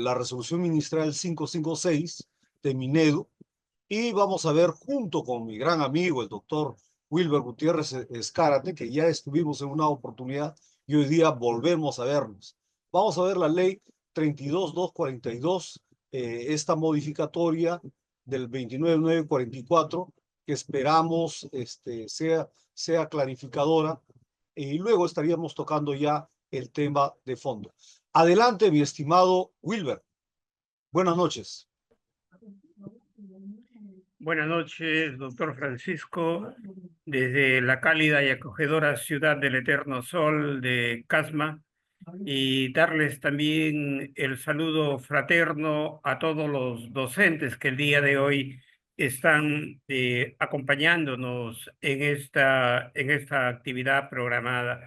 la resolución ministerial 556 de Minedu, y vamos a ver junto con mi gran amigo, el doctor Wilber Gutiérrez Escárate, que ya estuvimos en una oportunidad y hoy día volvemos a vernos. Vamos a ver la ley 32242, esta modificatoria del 29944, que esperamos sea clarificadora, y luego estaríamos tocando ya el tema de fondo. Adelante, mi estimado Wilber. Buenas noches. Buenas noches, doctor Francisco, desde la cálida y acogedora ciudad del eterno sol de Casma, y darles también el saludo fraterno a todos los docentes que el día de hoy están acompañándonos en esta actividad programada.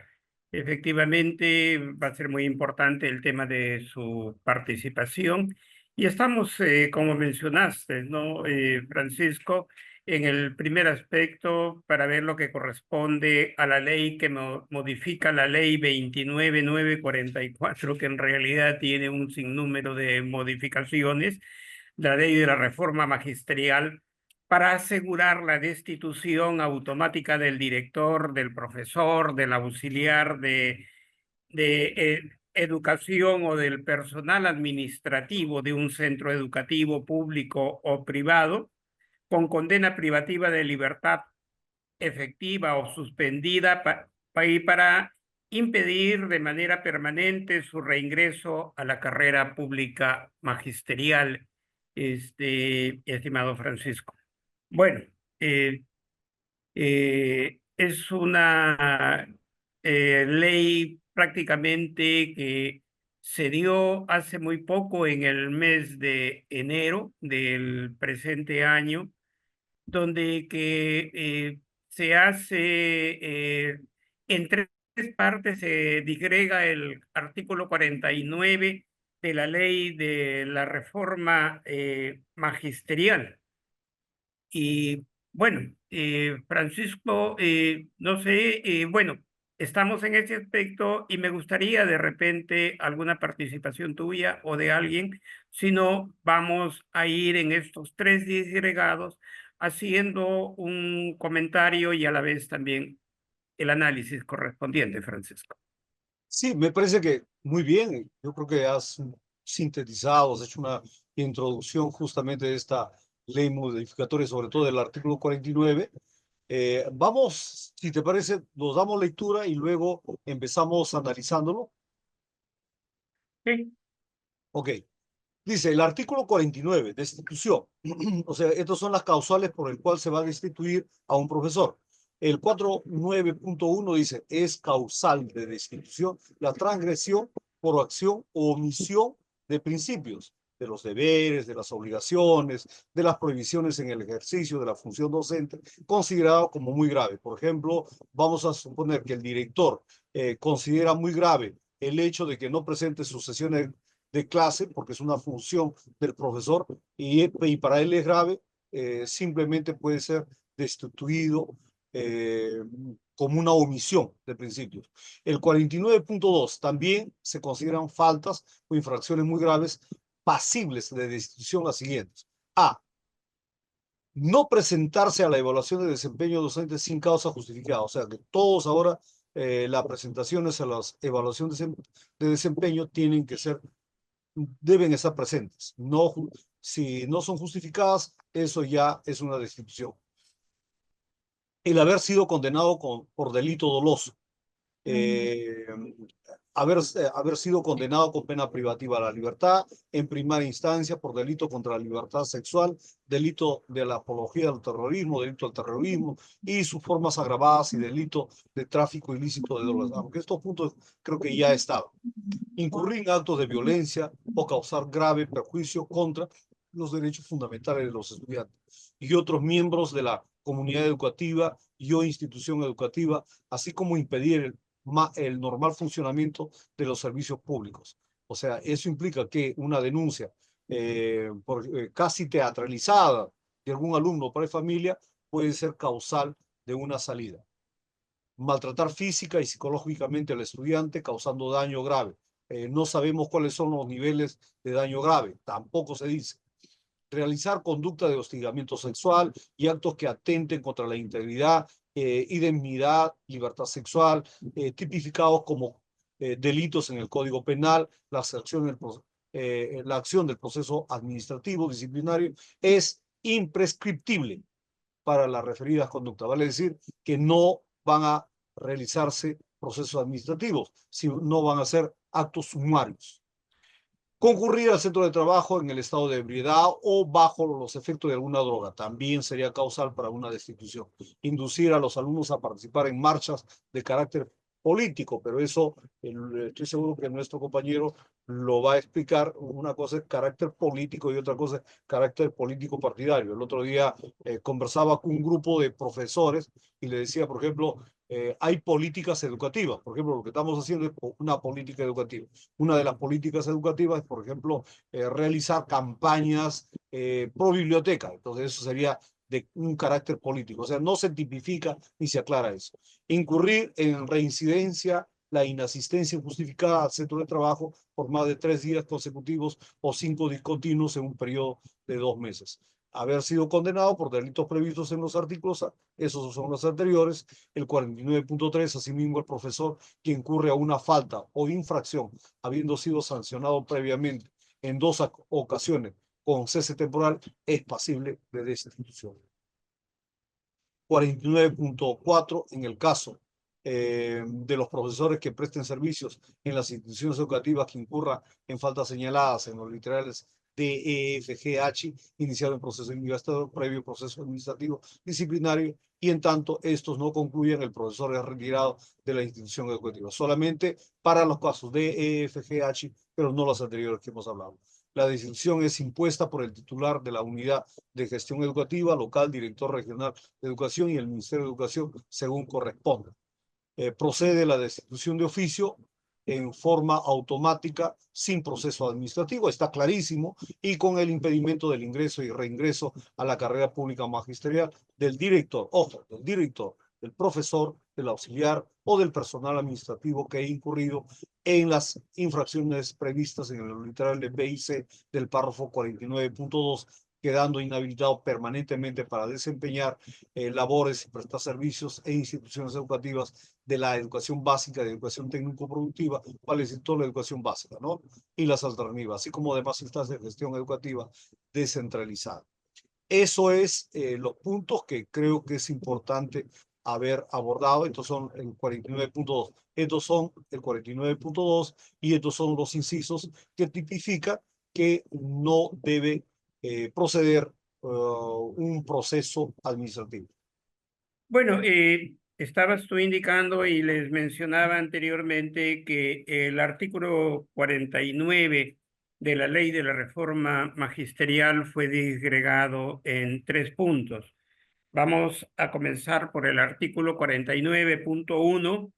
Efectivamente, va a ser muy importante el tema de su participación. Y estamos, como mencionaste, ¿no, Francisco? En el primer aspecto, para ver lo que corresponde a la ley que modifica la ley 29944, que en realidad tiene un sinnúmero de modificaciones, la ley de la reforma magisterial, para asegurar la destitución automática del director, del profesor, del auxiliar de educación o del personal administrativo de un centro educativo público o privado, con condena privativa de libertad efectiva o suspendida para impedir de manera permanente su reingreso a la carrera pública magisterial, estimado Francisco. Bueno, es una ley prácticamente que se dio hace muy poco, en el mes de enero del presente año, donde se hace en tres partes. Se digrega el artículo 49 de la ley de la reforma magisterial. Y bueno, Francisco, no sé, bueno, estamos en ese aspecto y me gustaría de repente alguna participación tuya o de alguien. Si no, vamos a ir en estos tres disgregados haciendo un comentario y a la vez también el análisis correspondiente, Francisco. Sí, me parece que muy bien. Yo creo que has sintetizado, has hecho una introducción justamente de esta ley modificatoria, sobre todo del artículo 49. Vamos, si te parece, nos damos lectura y luego empezamos analizándolo. Sí. Ok. Dice el artículo 49, destitución. O sea, estas son las causales por el cual se va a destituir a un profesor. El 49.1 dice, es causal de destitución la transgresión por acción o omisión de principios, de los deberes, de las obligaciones, de las prohibiciones en el ejercicio de la función docente, considerado como muy grave. Por ejemplo, vamos a suponer que el director considera muy grave el hecho de que no presente sus sesiones de clase, porque es una función del profesor, y para él es grave, simplemente puede ser destituido como una omisión de principios. El 49.2 también se consideran faltas o infracciones muy graves pasibles de destitución las siguientes. A. No presentarse a la evaluación de desempeño docente sin causa justificada. O sea que todos ahora las presentaciones a las evaluaciones de desempeño deben estar presentes. No, si no son justificadas, eso ya es una destitución. El haber sido condenado por delito doloso. Haber sido condenado con pena privativa de la libertad en primera instancia por delito contra la libertad sexual, delito de la apología del terrorismo, delito del terrorismo y sus formas agravadas y delito de tráfico ilícito de drogas. Aunque estos puntos creo que ya estaban. Incurrir en actos de violencia o causar grave perjuicio contra los derechos fundamentales de los estudiantes y otros miembros de la comunidad educativa y o institución educativa, así como impedir el normal funcionamiento de los servicios públicos. O sea, eso implica que una denuncia casi teatralizada de algún alumno para familia puede ser causal de una salida. Maltratar física y psicológicamente al estudiante causando daño grave. No sabemos cuáles son los niveles de daño grave, tampoco se dice. Realizar conducta de hostigamiento sexual y actos que atenten contra la integridad, indemnidad, libertad sexual, tipificados como delitos en el Código Penal, la acción del proceso administrativo disciplinario es imprescriptible para las referidas conductas. Vale decir que no van a realizarse procesos administrativos, sino no van a ser actos sumarios. Concurrir al centro de trabajo en el estado de ebriedad o bajo los efectos de alguna droga también sería causal para una destitución. Inducir a los alumnos a participar en marchas de carácter político, pero eso estoy seguro que nuestro compañero lo va a explicar. Una cosa es carácter político y otra cosa es carácter político partidario. El otro día conversaba con un grupo de profesores y le decía, por ejemplo, hay políticas educativas. Por ejemplo, lo que estamos haciendo es una política educativa. Una de las políticas educativas es, por ejemplo, realizar campañas pro biblioteca. Entonces, eso sería de un carácter político. O sea, no se tipifica ni se aclara eso. Incurrir en reincidencia, la inasistencia injustificada al centro de trabajo por más de 3 días consecutivos o 5 discontinuos en un periodo de 2 meses. Haber sido condenado por delitos previstos en los artículos, esos son los anteriores, el 49.3, asimismo el profesor que incurre a una falta o infracción, habiendo sido sancionado previamente en 2 ocasiones con cese temporal, es pasible de destitución. 49.4, en el caso de los profesores que presten servicios en las instituciones educativas que incurran en faltas señaladas en los literales D, E, F, G, H, iniciado el proceso investigativo, previo proceso administrativo disciplinario, y en tanto estos no concluyen, el profesor es retirado de la institución educativa. Solamente para los casos D, E, F, G, H, pero no los anteriores que hemos hablado. La destitución es impuesta por el titular de la unidad de gestión educativa local, director regional de educación y el Ministerio de Educación, según corresponda. Procede la destitución de oficio en forma automática, sin proceso administrativo, está clarísimo, y con el impedimento del ingreso y reingreso a la carrera pública magisterial del director, ojo, del director, del profesor, del auxiliar o del personal administrativo que ha incurrido en las infracciones previstas en el literal de B y C del párrafo 49.2, quedando inhabilitado permanentemente para desempeñar labores y prestar servicios en instituciones educativas de la educación básica, de educación técnico-productiva, cuál es toda la educación básica, ¿no? Y las alternativas, así como demás instancias de gestión educativa descentralizada. Eso es los puntos que creo que es importante haber abordado. Estos son el 49.2. Estos son el 49.2 y estos son los incisos que tipifica que no debe proceder un proceso administrativo. Bueno, estabas tú indicando y les mencionaba anteriormente que el artículo 49 de la ley de la reforma magisterial fue disgregado en 3 puntos. Vamos a comenzar por el artículo 49.1,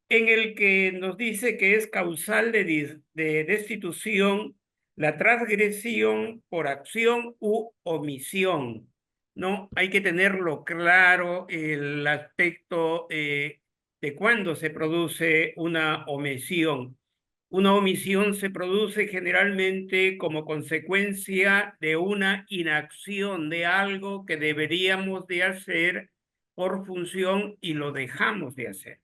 en el que nos dice que es causal de destitución la transgresión por acción u omisión, ¿no? Hay que tenerlo claro el aspecto de cuándo se produce una omisión. Una omisión se produce generalmente como consecuencia de una inacción de algo que deberíamos de hacer por función y lo dejamos de hacer.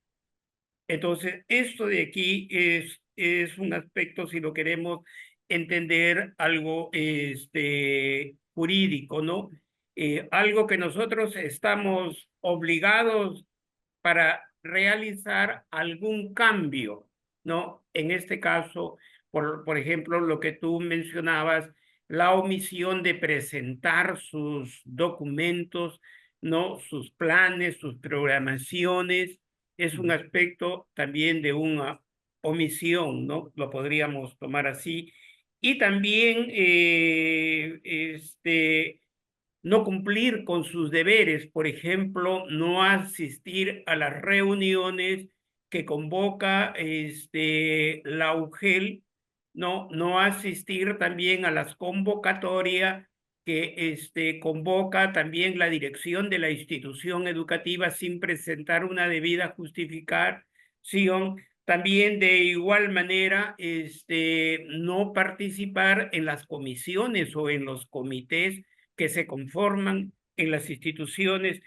Entonces, esto de aquí es un aspecto, si lo queremos entender, algo jurídico, ¿no? Algo que nosotros estamos obligados para realizar algún cambio, ¿no? En este caso, por ejemplo, lo que tú mencionabas, la omisión de presentar sus documentos, ¿no? Sus planes, sus programaciones, es un aspecto también de una omisión, ¿no? Lo podríamos tomar así. Y también no cumplir con sus deberes, por ejemplo, no asistir a las reuniones que convoca la UGEL, no asistir también a las convocatorias que convoca también la dirección de la institución educativa sin presentar una debida justificación También de igual manera, no participar en las comisiones o en los comités que se conforman en las instituciones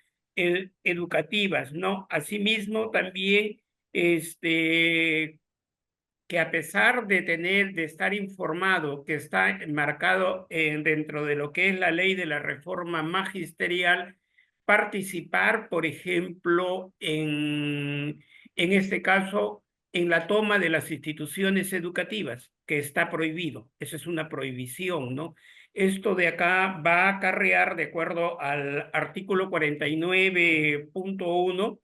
educativas, ¿no? Asimismo, también, que a pesar de estar informado, que está enmarcado dentro de lo que es la ley de la reforma magisterial, participar, por ejemplo, en este caso, en la toma de las instituciones educativas, que está prohibido. Esa es una prohibición, ¿no? Esto de acá va a acarrear, de acuerdo al artículo 49.1,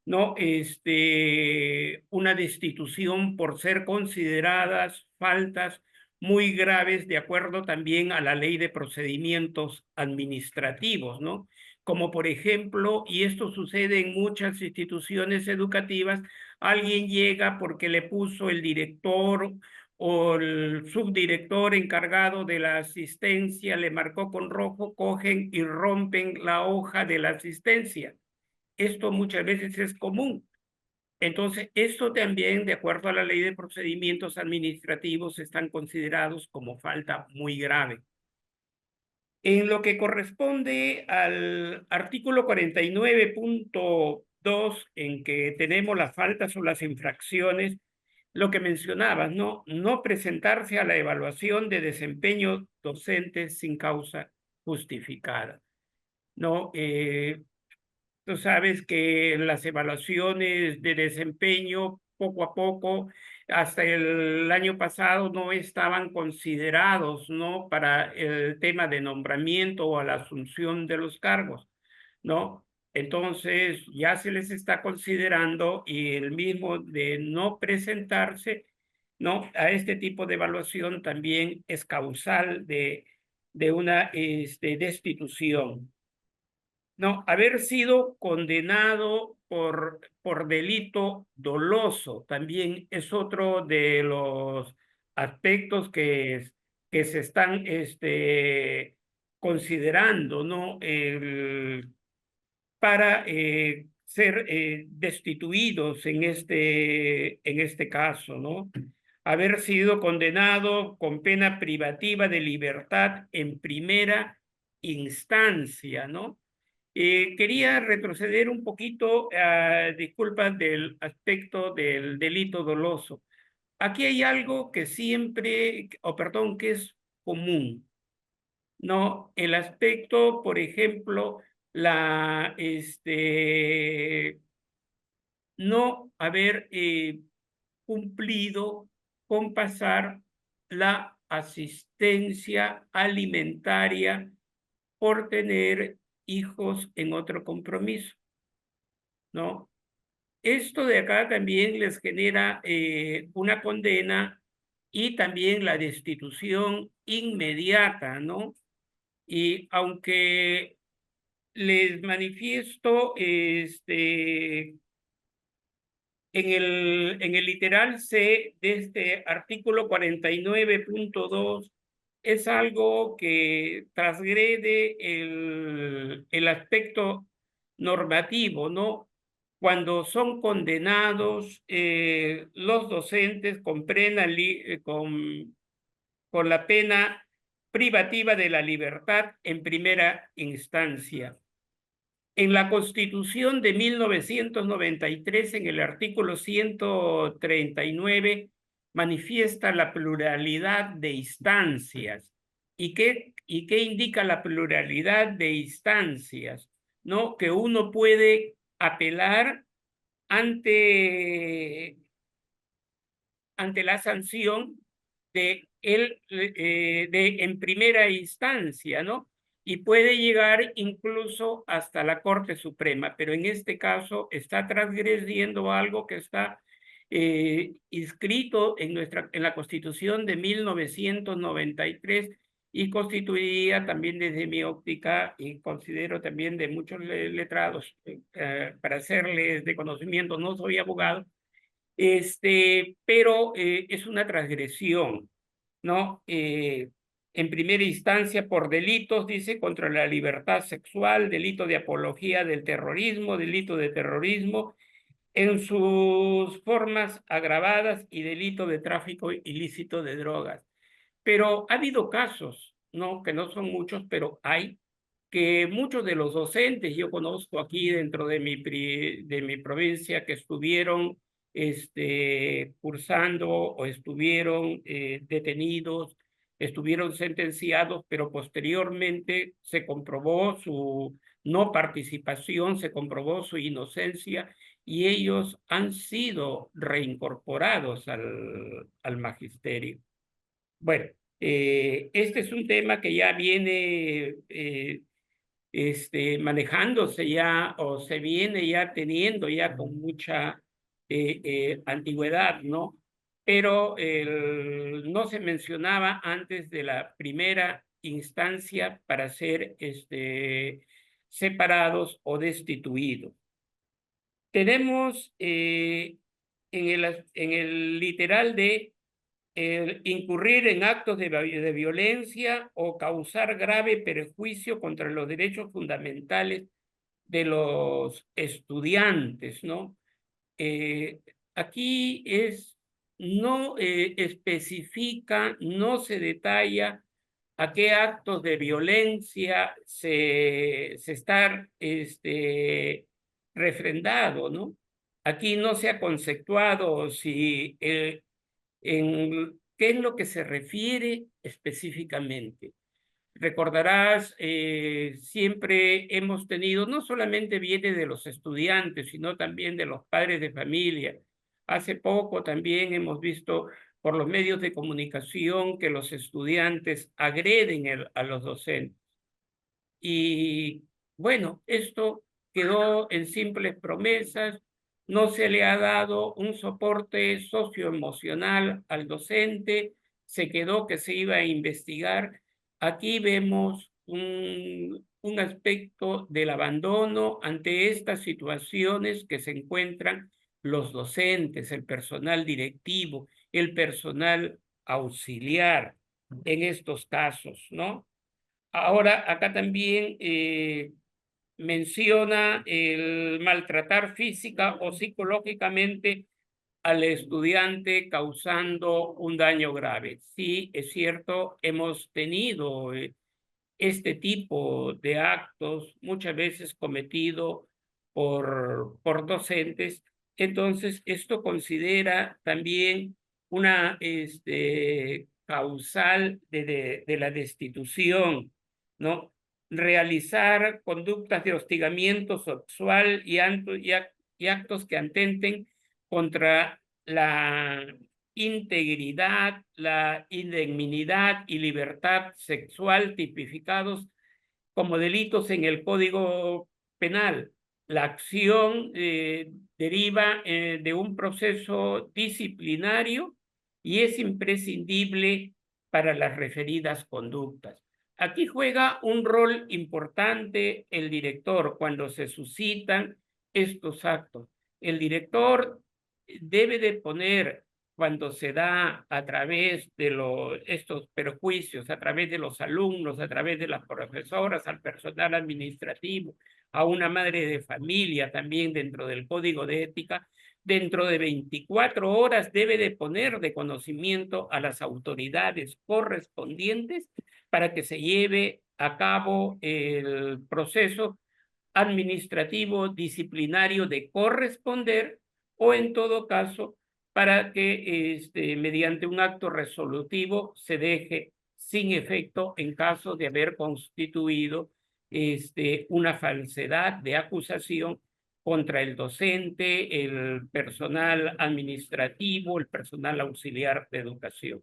¿no? Una destitución por ser consideradas faltas muy graves, de acuerdo también a la ley de procedimientos administrativos, ¿no? Como por ejemplo, y esto sucede en muchas instituciones educativas, alguien llega porque le puso el director o el subdirector encargado de la asistencia, le marcó con rojo, cogen y rompen la hoja de la asistencia. Esto muchas veces es común. Entonces, esto también, de acuerdo a la ley de procedimientos administrativos, están considerados como falta muy grave. En lo que corresponde al artículo 49.2, en que tenemos las faltas o las infracciones, lo que mencionabas, ¿no? No presentarse a la evaluación de desempeño docente sin causa justificada, ¿no? Tú sabes que las evaluaciones de desempeño poco a poco, hasta el año pasado, no estaban considerados, ¿no? Para el tema de nombramiento o a la asunción de los cargos, ¿no? Entonces ya se les está considerando, y el mismo de no presentarse, ¿no? A este tipo de evaluación también es causal de una destitución. No, haber sido condenado por delito doloso también es otro de los aspectos que se están considerando, ¿no? Para ser destituidos en este caso, ¿no? Haber sido condenado con pena privativa de libertad en primera instancia, ¿no? Quería retroceder un poquito, disculpas, del aspecto del delito doloso. Aquí hay algo que siempre, o perdón, que es común, ¿no? El aspecto, por ejemplo, no haber cumplido con pasar la asistencia alimentaria por tener hijos en otro compromiso, ¿no? Esto de acá también les genera una condena y también la destitución inmediata, ¿no? Y aunque les manifiesto en el literal C de este artículo 49.2, es algo que transgrede el aspecto normativo, ¿no? Cuando son condenados los docentes con con la pena privativa de la libertad en primera instancia. En la Constitución de 1993, en el artículo 139, manifiesta la pluralidad de instancias. ¿Y qué indica la pluralidad de instancias? ¿No? Que uno puede apelar ante, ante la sanción en primera instancia, ¿no? Y puede llegar incluso hasta la Corte Suprema, pero en este caso está transgrediendo algo que está inscrito en la Constitución de 1993 y constituiría también desde mi óptica, y considero también de muchos letrados, para hacerles de conocimiento, no soy abogado, pero es una transgresión, ¿no? En primera instancia por delitos, dice, contra la libertad sexual, delito de apología del terrorismo, delito de terrorismo, en sus formas agravadas y delito de tráfico ilícito de drogas. Pero ha habido casos, ¿no? Que no son muchos, pero hay, que muchos de los docentes, yo conozco aquí dentro de de mi provincia, que estuvieron cursando o estuvieron detenidos, estuvieron sentenciados, pero posteriormente se comprobó su no participación, se comprobó su inocencia y ellos han sido reincorporados al magisterio. Bueno, este es un tema que ya viene manejándose ya o se viene ya teniendo ya con mucha antigüedad, ¿no? Pero no se mencionaba antes de la primera instancia para ser separados o destituidos. Tenemos en el literal de incurrir en actos de violencia o causar grave perjuicio contra los derechos fundamentales de los estudiantes, ¿no? Eh, aquí no especifica, no se detalla a qué actos de violencia se está refrendado, ¿no? Aquí no se ha conceptuado si en qué es lo que se refiere específicamente. Recordarás, siempre hemos tenido, no solamente viene de los estudiantes, sino también de los padres de familia. Hace poco también hemos visto por los medios de comunicación que los estudiantes agreden a los docentes. Y bueno, esto quedó en simples promesas, no se le ha dado un soporte socioemocional al docente, se quedó que se iba a investigar. Aquí vemos un aspecto del abandono ante estas situaciones que se encuentran los docentes, el personal directivo, el personal auxiliar en estos casos, ¿no? Ahora, acá también menciona el maltratar física o psicológicamente al estudiante causando un daño grave. Sí, es cierto, hemos tenido este tipo de actos muchas veces cometido por docentes. Entonces, esto considera también una causal de la destitución, ¿no? Realizar conductas de hostigamiento sexual y actos que atenten contra la integridad, la indemnidad y libertad sexual tipificados como delitos en el Código Penal. La acción deriva de un proceso disciplinario y es imprescindible para las referidas conductas. Aquí juega un rol importante el director cuando se suscitan estos actos. El director debe de poner cuando se da a través de estos perjuicios, a través de los alumnos, a través de las profesoras, al personal administrativo, a una madre de familia también dentro del código de ética, dentro de 24 horas debe de poner de conocimiento a las autoridades correspondientes para que se lleve a cabo el proceso administrativo disciplinario de corresponder o en todo caso para que mediante un acto resolutivo se deje sin efecto en caso de haber constituido una falsedad de acusación contra el docente, el personal administrativo, el personal auxiliar de educación.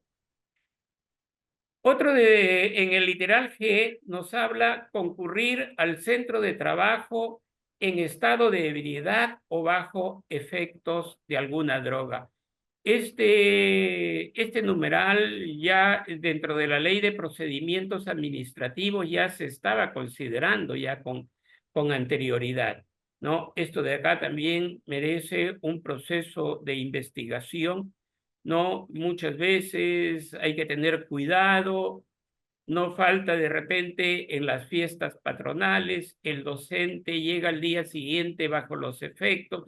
En el literal G nos habla concurrir al centro de trabajo en estado de ebriedad o bajo efectos de alguna droga. Este numeral ya dentro de la ley de procedimientos administrativos ya se estaba considerando ya con anterioridad, ¿no? Esto de acá también merece un proceso de investigación, ¿no? Muchas veces hay que tener cuidado, no falta de repente en las fiestas patronales, el docente llega al día siguiente bajo los efectos,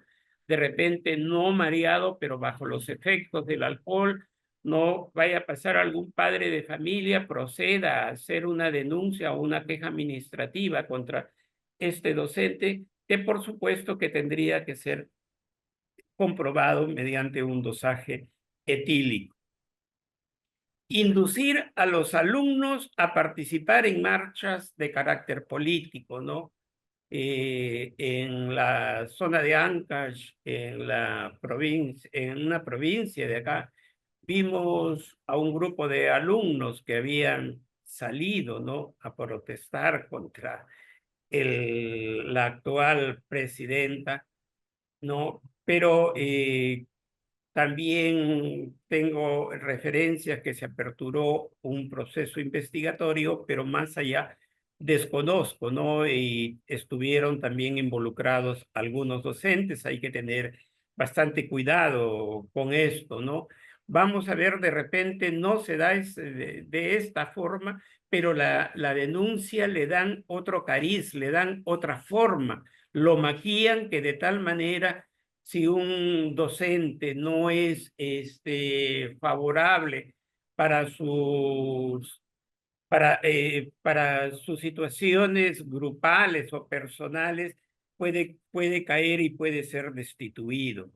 de repente no mareado, pero bajo los efectos del alcohol, no vaya a pasar algún padre de familia, proceda a hacer una denuncia o una queja administrativa contra este docente, que por supuesto que tendría que ser comprobado mediante un dosaje etílico. Inducir a los alumnos a participar en marchas de carácter político, ¿no? En la zona de Ancash, en la provincia, en una provincia de acá, vimos a un grupo de alumnos que habían salido, ¿no?, a protestar contra la actual presidenta, ¿no? Pero también tengo referencias que se aperturó un proceso investigatorio, pero más allá desconozco, ¿no? Y estuvieron también involucrados algunos docentes, hay que tener bastante cuidado con esto, ¿no? Vamos a ver, de repente no se da de esta forma, pero la denuncia le dan otro cariz, le dan otra forma, lo maquillan que de tal manera si un docente no es favorable para para sus situaciones grupales o personales, puede caer y puede ser destituido,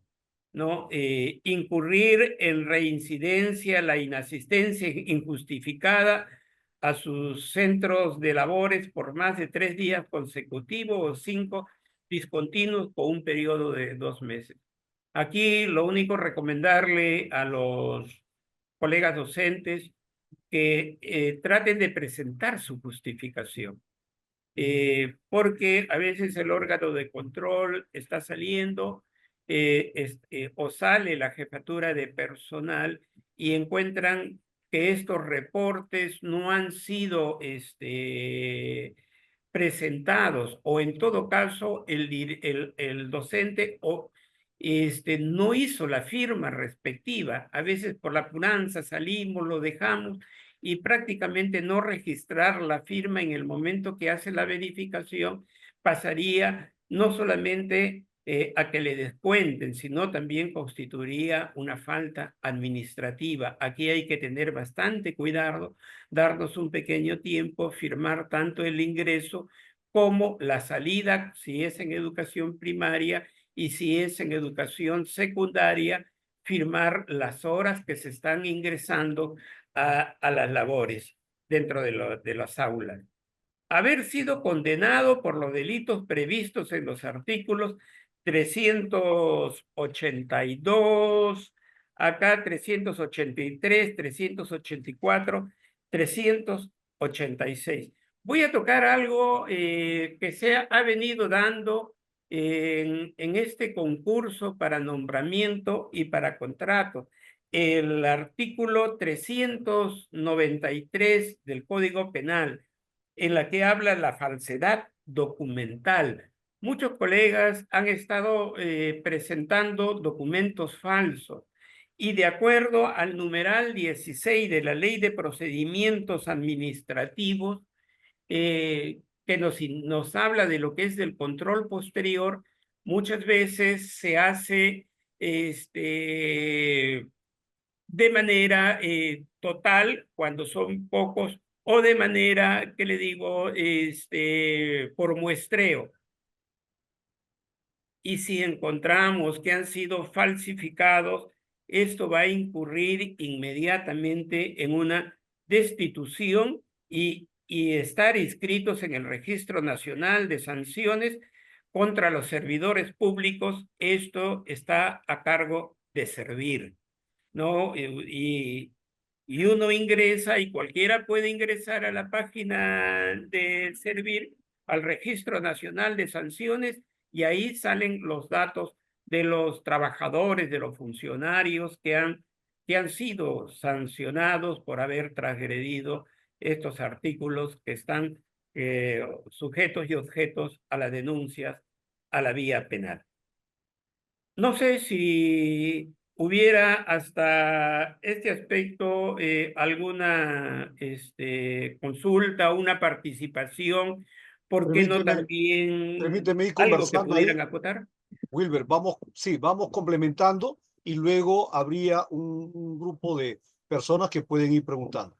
¿no? Incurrir en reincidencia, la inasistencia injustificada a sus centros de labores por más de 3 días consecutivos o 5 discontinuos por un periodo de 2 meses. Aquí lo único recomendarle a los colegas docentes que traten de presentar su justificación, porque a veces el órgano de control está saliendo o sale la jefatura de personal y encuentran que estos reportes no han sido presentados o en todo caso el docente no hizo la firma respectiva. A veces por la apuranza salimos, lo dejamos y prácticamente no registrar la firma en el momento que hace la verificación pasaría no solamente a que le descuenten, sino también constituiría una falta administrativa. Aquí hay que tener bastante cuidado, darnos un pequeño tiempo, firmar tanto el ingreso como la salida, si es en educación primaria, y si es en educación secundaria, firmar las horas que se están ingresando a las labores dentro de las aulas. Haber sido condenado por los delitos previstos en los artículos 382, acá 383, 384, 386. Voy a tocar algo que se ha venido dando en este concurso para nombramiento y para contrato. El artículo 393 del Código Penal, en la que habla la falsedad documental. Muchos colegas han estado presentando documentos falsos y de acuerdo al numeral 16 de la Ley de Procedimientos Administrativos, que nos habla de lo que es del control posterior, muchas veces se hace de manera total cuando son pocos o de manera, que le digo, por muestreo. Y si encontramos que han sido falsificados, esto va a incurrir inmediatamente en una destitución y estar inscritos en el Registro Nacional de Sanciones contra los servidores públicos. Esto está a cargo de Servir, ¿no? Y uno ingresa y cualquiera puede ingresar a la página de Servir, al Registro Nacional de Sanciones, y ahí salen los datos de los trabajadores, de los funcionarios que han sido sancionados por haber transgredido estos artículos que están sujetos y objetos a las denuncias a la vía penal. No sé si hubiera hasta este aspecto alguna consulta, una participación, ¿por qué no Permíteme, también permíteme ir algo que conversando ahí. pudieran acotar? Wilber, vamos, sí, vamos complementando y luego habría un grupo de personas que pueden ir preguntando.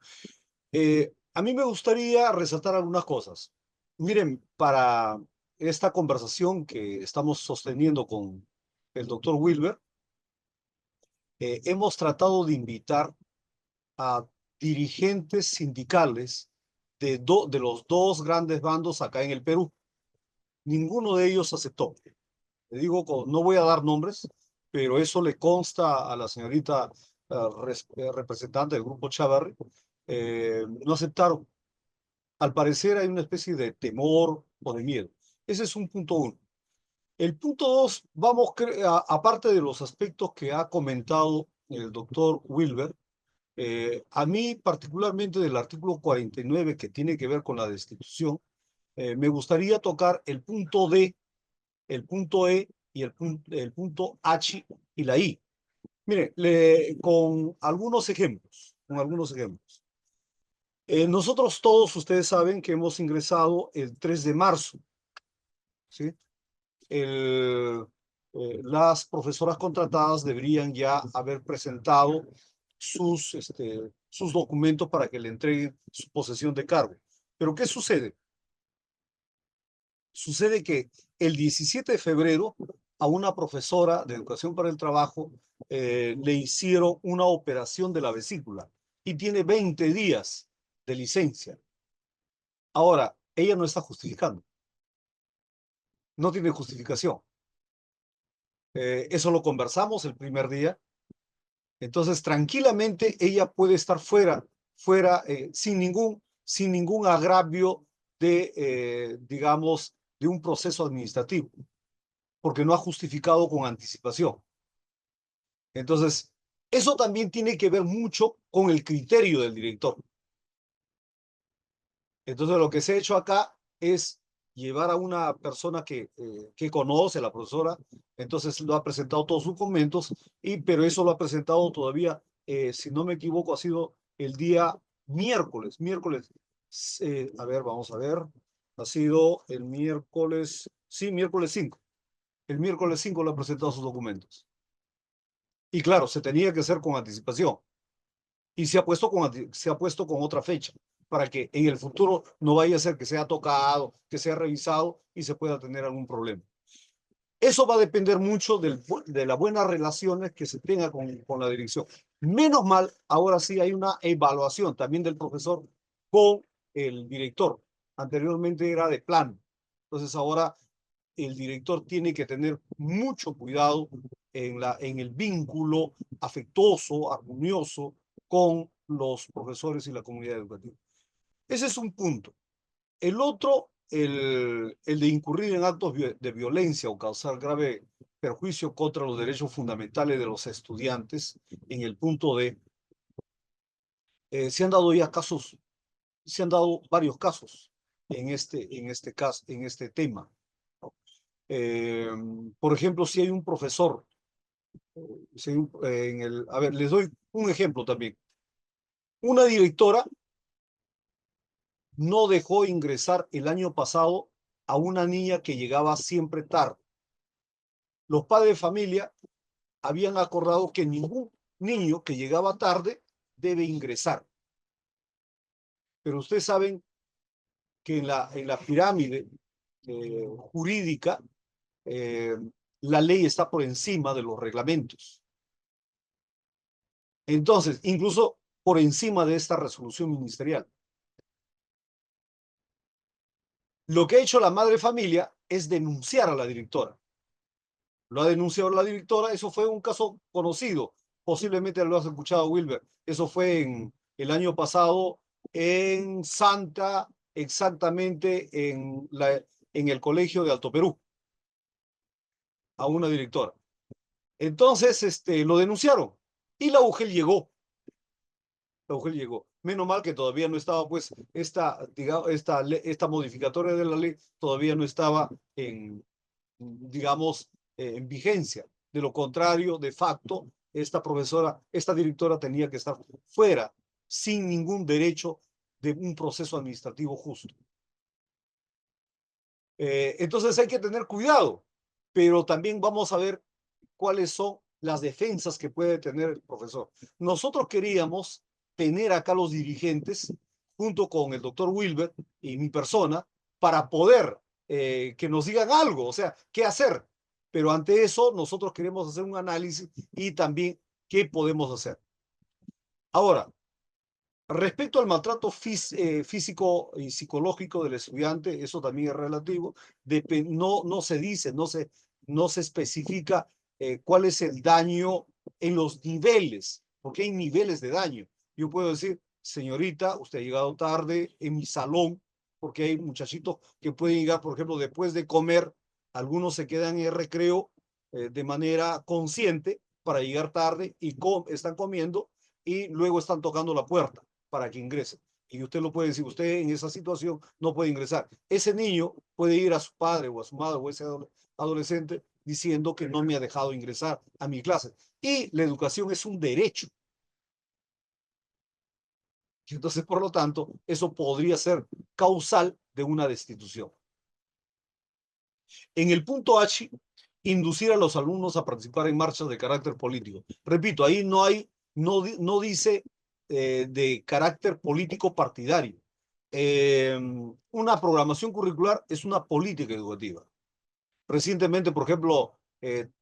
A mí me gustaría resaltar algunas cosas. Miren, para esta conversación que estamos sosteniendo con el doctor Wilber, hemos tratado de invitar a dirigentes sindicales de los dos grandes bandos acá en el Perú. Ninguno de ellos aceptó. Le digo, no voy a dar nombres, pero eso le consta a la señorita representante del Grupo Chavarri. No aceptaron. Al parecer hay una especie de temor o de miedo. Ese es un punto uno. El punto dos, vamos, aparte de los aspectos que ha comentado el doctor Wilber, a mí particularmente del artículo 49 que tiene que ver con la destitución, me gustaría tocar el punto D, el punto E y el punto H y la I. Mire, con algunos ejemplos, con algunos ejemplos. Nosotros todos, ustedes saben que hemos ingresado el 3 de marzo, ¿sí? El, las profesoras contratadas deberían ya haber presentado sus documentos para que le entreguen su posesión de cargo. Pero ¿qué sucede? Sucede que el 17 de febrero a una profesora de educación para el trabajo le hicieron una operación de la vesícula y tiene 20 días de licencia. Ahora, ella no está justificando, no tiene justificación. Eso lo conversamos el primer día. Entonces, tranquilamente ella puede estar fuera sin ningún agravio digamos, de un proceso administrativo, porque no ha justificado con anticipación. Entonces, eso también tiene que ver mucho con el criterio del director. Entonces, lo que se ha hecho acá es llevar a una persona que conoce a la profesora, entonces lo ha presentado todos sus documentos, pero eso lo ha presentado todavía, si no me equivoco, ha sido el día miércoles, a ver, vamos a ver, ha sido el miércoles, sí, miércoles 5. El miércoles 5 lo ha presentado sus documentos. Y claro, se tenía que hacer con anticipación y se ha puesto con otra fecha para que en el futuro no vaya a ser que sea tocado, que sea revisado y se pueda tener algún problema. Eso va a depender mucho de las buenas relaciones que se tenga con la dirección. Menos mal, ahora sí hay una evaluación también del profesor con el director. Anteriormente era de plano. Entonces ahora el director tiene que tener mucho cuidado en el vínculo afectuoso, armonioso con los profesores y la comunidad educativa. Ese es un punto. El otro, el de incurrir en actos de violencia o causar grave perjuicio contra los derechos fundamentales de los estudiantes, en el punto D, se han dado ya casos, se han dado varios casos en este tema. Eh, por ejemplo, si hay un profesor, a ver, les doy un ejemplo también. Una directora no dejó ingresar el año pasado a una niña que llegaba siempre tarde. Los padres de familia habían acordado que ningún niño que llegaba tarde debe ingresar. Pero ustedes saben que en la pirámide jurídica, eh, la ley está por encima de los reglamentos. Entonces, incluso por encima de esta resolución ministerial. Lo que ha hecho la madre familia es denunciar a la directora. Lo ha denunciado la directora, eso fue un caso conocido, posiblemente lo has escuchado, Wilber. Eso fue el año pasado en Santa, exactamente en el colegio de Alto Perú, a una directora. Entonces, lo denunciaron y la UGEL llegó. La UGEL llegó. Menos mal que todavía no estaba, pues, digamos, esta modificatoria de la ley todavía no estaba digamos, en vigencia. De lo contrario, de facto, esta directora tenía que estar fuera, sin ningún derecho de un proceso administrativo justo. Entonces hay que tener cuidado. pero también vamos a ver cuáles son las defensas que puede tener el profesor. Nosotros queríamos tener acá los dirigentes, junto con el doctor Wilber y mi persona, para poder que nos digan algo, o sea, qué hacer. Pero ante eso, nosotros queremos hacer un análisis y también qué podemos hacer. Ahora, respecto al maltrato físico y psicológico del estudiante, eso también es relativo. No se dice, no se especifica cuál es el daño en los niveles, porque hay niveles de daño. Yo puedo decir, señorita, usted ha llegado tarde en mi salón, porque hay muchachitos que pueden llegar, por ejemplo, después de comer, algunos se quedan en el recreo de manera consciente para llegar tarde y están comiendo y luego están tocando la puerta para que ingrese. Y usted lo puede decir, usted en esa situación no puede ingresar. Ese niño puede ir a su padre o a su madre o a ese adolescente diciendo que no me ha dejado ingresar a mi clase. Y la educación es un derecho. Y entonces, por lo tanto, eso podría ser causal de una destitución. En el punto H, inducir a los alumnos a participar en marchas de carácter político. Repito, ahí no dice de carácter político partidario. Una programación curricular es una política educativa. Recientemente, por ejemplo,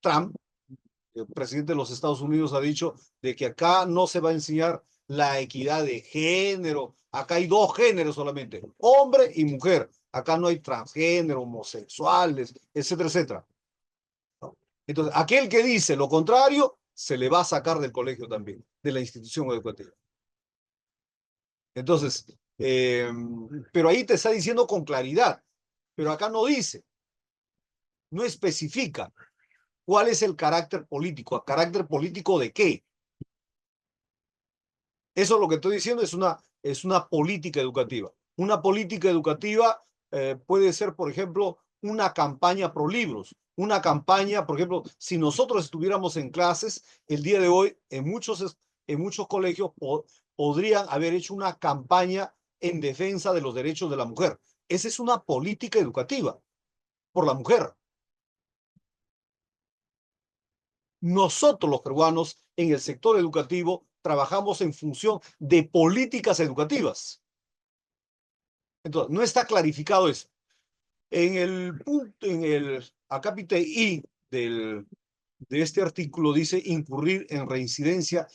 Trump, el presidente de los Estados Unidos, ha dicho de que acá no se va a enseñar la equidad de género. Acá hay dos géneros solamente, hombre y mujer. Acá no hay transgénero, homosexuales, etcétera, etcétera. Entonces, aquel que dice lo contrario, se le va a sacar del colegio también, de la institución educativa. Entonces, pero ahí te está diciendo con claridad, pero acá no dice, no especifica cuál es el carácter político. ¿A carácter político de qué? Eso lo que estoy diciendo es una política educativa. Una política educativa puede ser, por ejemplo, una campaña pro libros, una campaña, por ejemplo, si nosotros estuviéramos en clases, el día de hoy en muchos colegios podrían haber hecho una campaña en defensa de los derechos de la mujer. Esa es una política educativa por la mujer. Nosotros los peruanos en el sector educativo trabajamos en función de políticas educativas. Entonces, no está clarificado eso. En el punto, en el acápite I de este artículo dice incurrir en reincidencia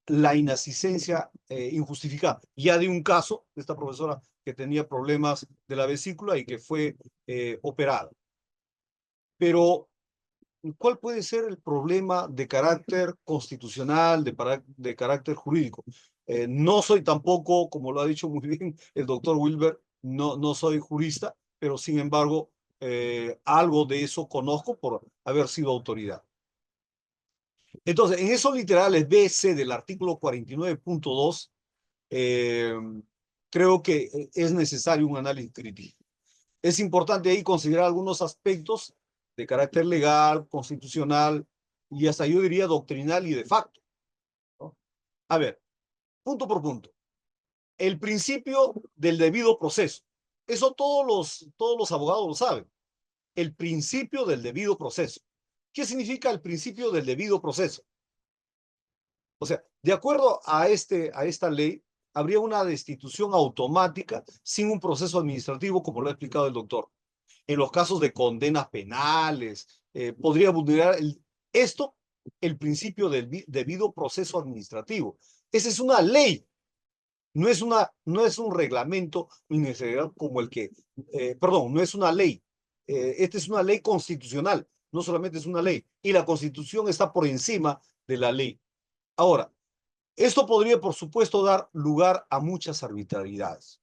la inasistencia injustificada. Ya de un caso de esta profesora que tenía problemas de la vesícula y que fue operada. Pero ¿cuál puede ser el problema de carácter constitucional, de carácter jurídico? No soy tampoco, como lo ha dicho muy bien el doctor Wilber, no soy jurista, pero sin embargo, algo de eso conozco por haber sido autoridad. Entonces, en esos literales B, C del artículo 49.2, creo que es necesario un análisis crítico. Es importante ahí considerar algunos aspectos de carácter legal, constitucional y hasta yo diría doctrinal y de facto, ¿no? A ver, punto por punto. El principio del debido proceso. Eso todos los abogados lo saben. El principio del debido proceso. ¿Qué significa el principio del debido proceso? O sea, de acuerdo a esta ley, habría una destitución automática sin un proceso administrativo, como lo ha explicado el doctor. En los casos de condenas penales, podría vulnerar el principio del debido proceso administrativo. Esa es una ley, no es un reglamento como el que, perdón, no es una ley. Esta es una ley constitucional, no solamente es una ley, y la constitución está por encima de la ley. Ahora, esto podría, por supuesto, dar lugar a muchas arbitrariedades,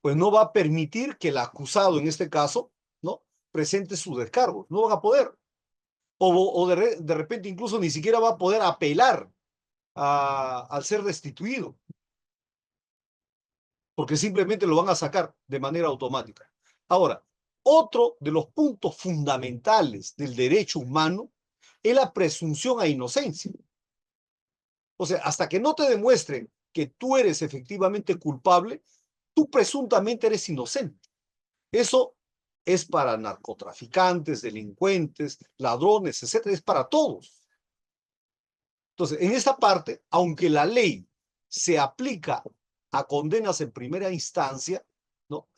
pues no va a permitir que el acusado, en este caso, ¿no?, presente su descargo. No van a poder. O de repente incluso ni siquiera va a poder apelar al ser destituido, porque simplemente lo van a sacar de manera automática. Ahora, otro de los puntos fundamentales del derecho humano es la presunción a inocencia. O sea, hasta que no te demuestren que tú eres efectivamente culpable, tú presuntamente eres inocente. Eso es para narcotraficantes, delincuentes, ladrones, etcétera, es para todos. Entonces, en esta parte, aunque la ley se aplica a condenas en primera instancia, ¿no?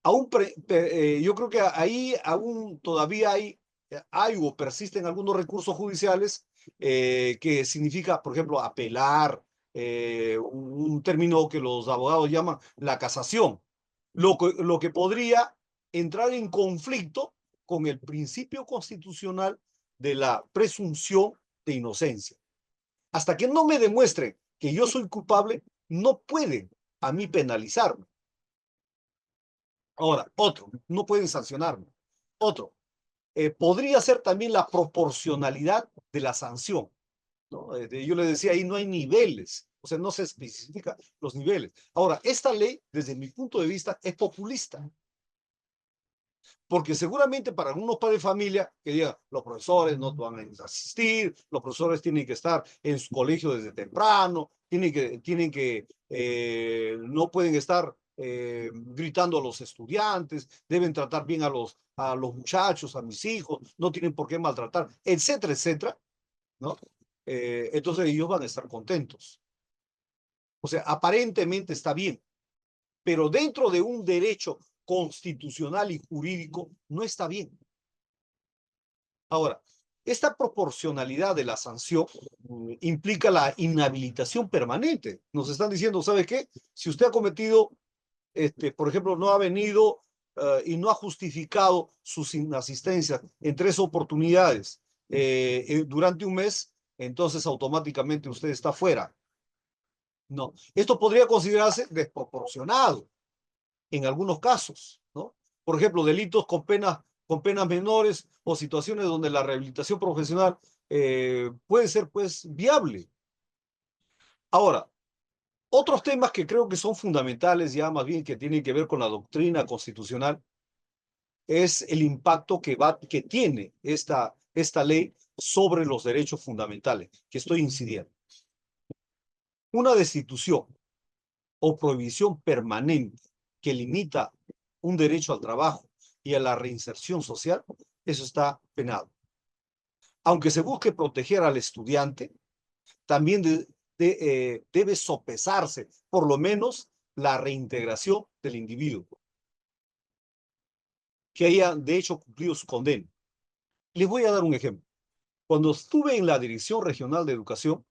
Yo creo que ahí aún todavía hay o persisten algunos recursos judiciales que significa, por ejemplo, apelar, un término que los abogados llaman la casación, lo que podría entrar en conflicto con el principio constitucional de la presunción de inocencia. Hasta que no me demuestren que yo soy culpable, no pueden a mí penalizarme. Ahora, otro, no pueden sancionarme. Otro, podría ser también la proporcionalidad de la sanción, ¿no? Yo le decía, ahí no hay niveles, o sea, no se especifican los niveles. Ahora, esta ley, desde mi punto de vista, es populista. Porque seguramente para algunos padres de familia que digan, los profesores no van a asistir, los profesores tienen que estar en su colegio desde temprano, no pueden estar gritando a los estudiantes, deben tratar bien a los muchachos, a mis hijos, no tienen por qué maltratar, etcétera, etcétera, ¿no? Entonces ellos van a estar contentos. O sea, aparentemente está bien, pero dentro de un derecho constitucional y jurídico no está bien. Ahora, esta proporcionalidad de la sanción implica la inhabilitación permanente. Nos están diciendo, ¿sabe qué? Si usted ha cometido, por ejemplo, no ha venido y no ha justificado su inasistencia en 3 oportunidades durante un mes, entonces automáticamente usted está fuera. No, esto podría considerarse desproporcionado en algunos casos, ¿no? Por ejemplo, delitos con penas menores o situaciones donde la rehabilitación profesional puede ser, pues, viable. Ahora, otros temas que creo que son fundamentales, ya más bien que tienen que ver con la doctrina constitucional, es el impacto que tiene esta ley sobre los derechos fundamentales, que estoy incidiendo. Una destitución o prohibición permanente que limita un derecho al trabajo y a la reinserción social, eso está penado. Aunque se busque proteger al estudiante, también debe sopesarse por lo menos la reintegración del individuo que haya de hecho cumplido su condena. Les voy a dar un ejemplo. Cuando estuve en la Dirección Regional de Educación,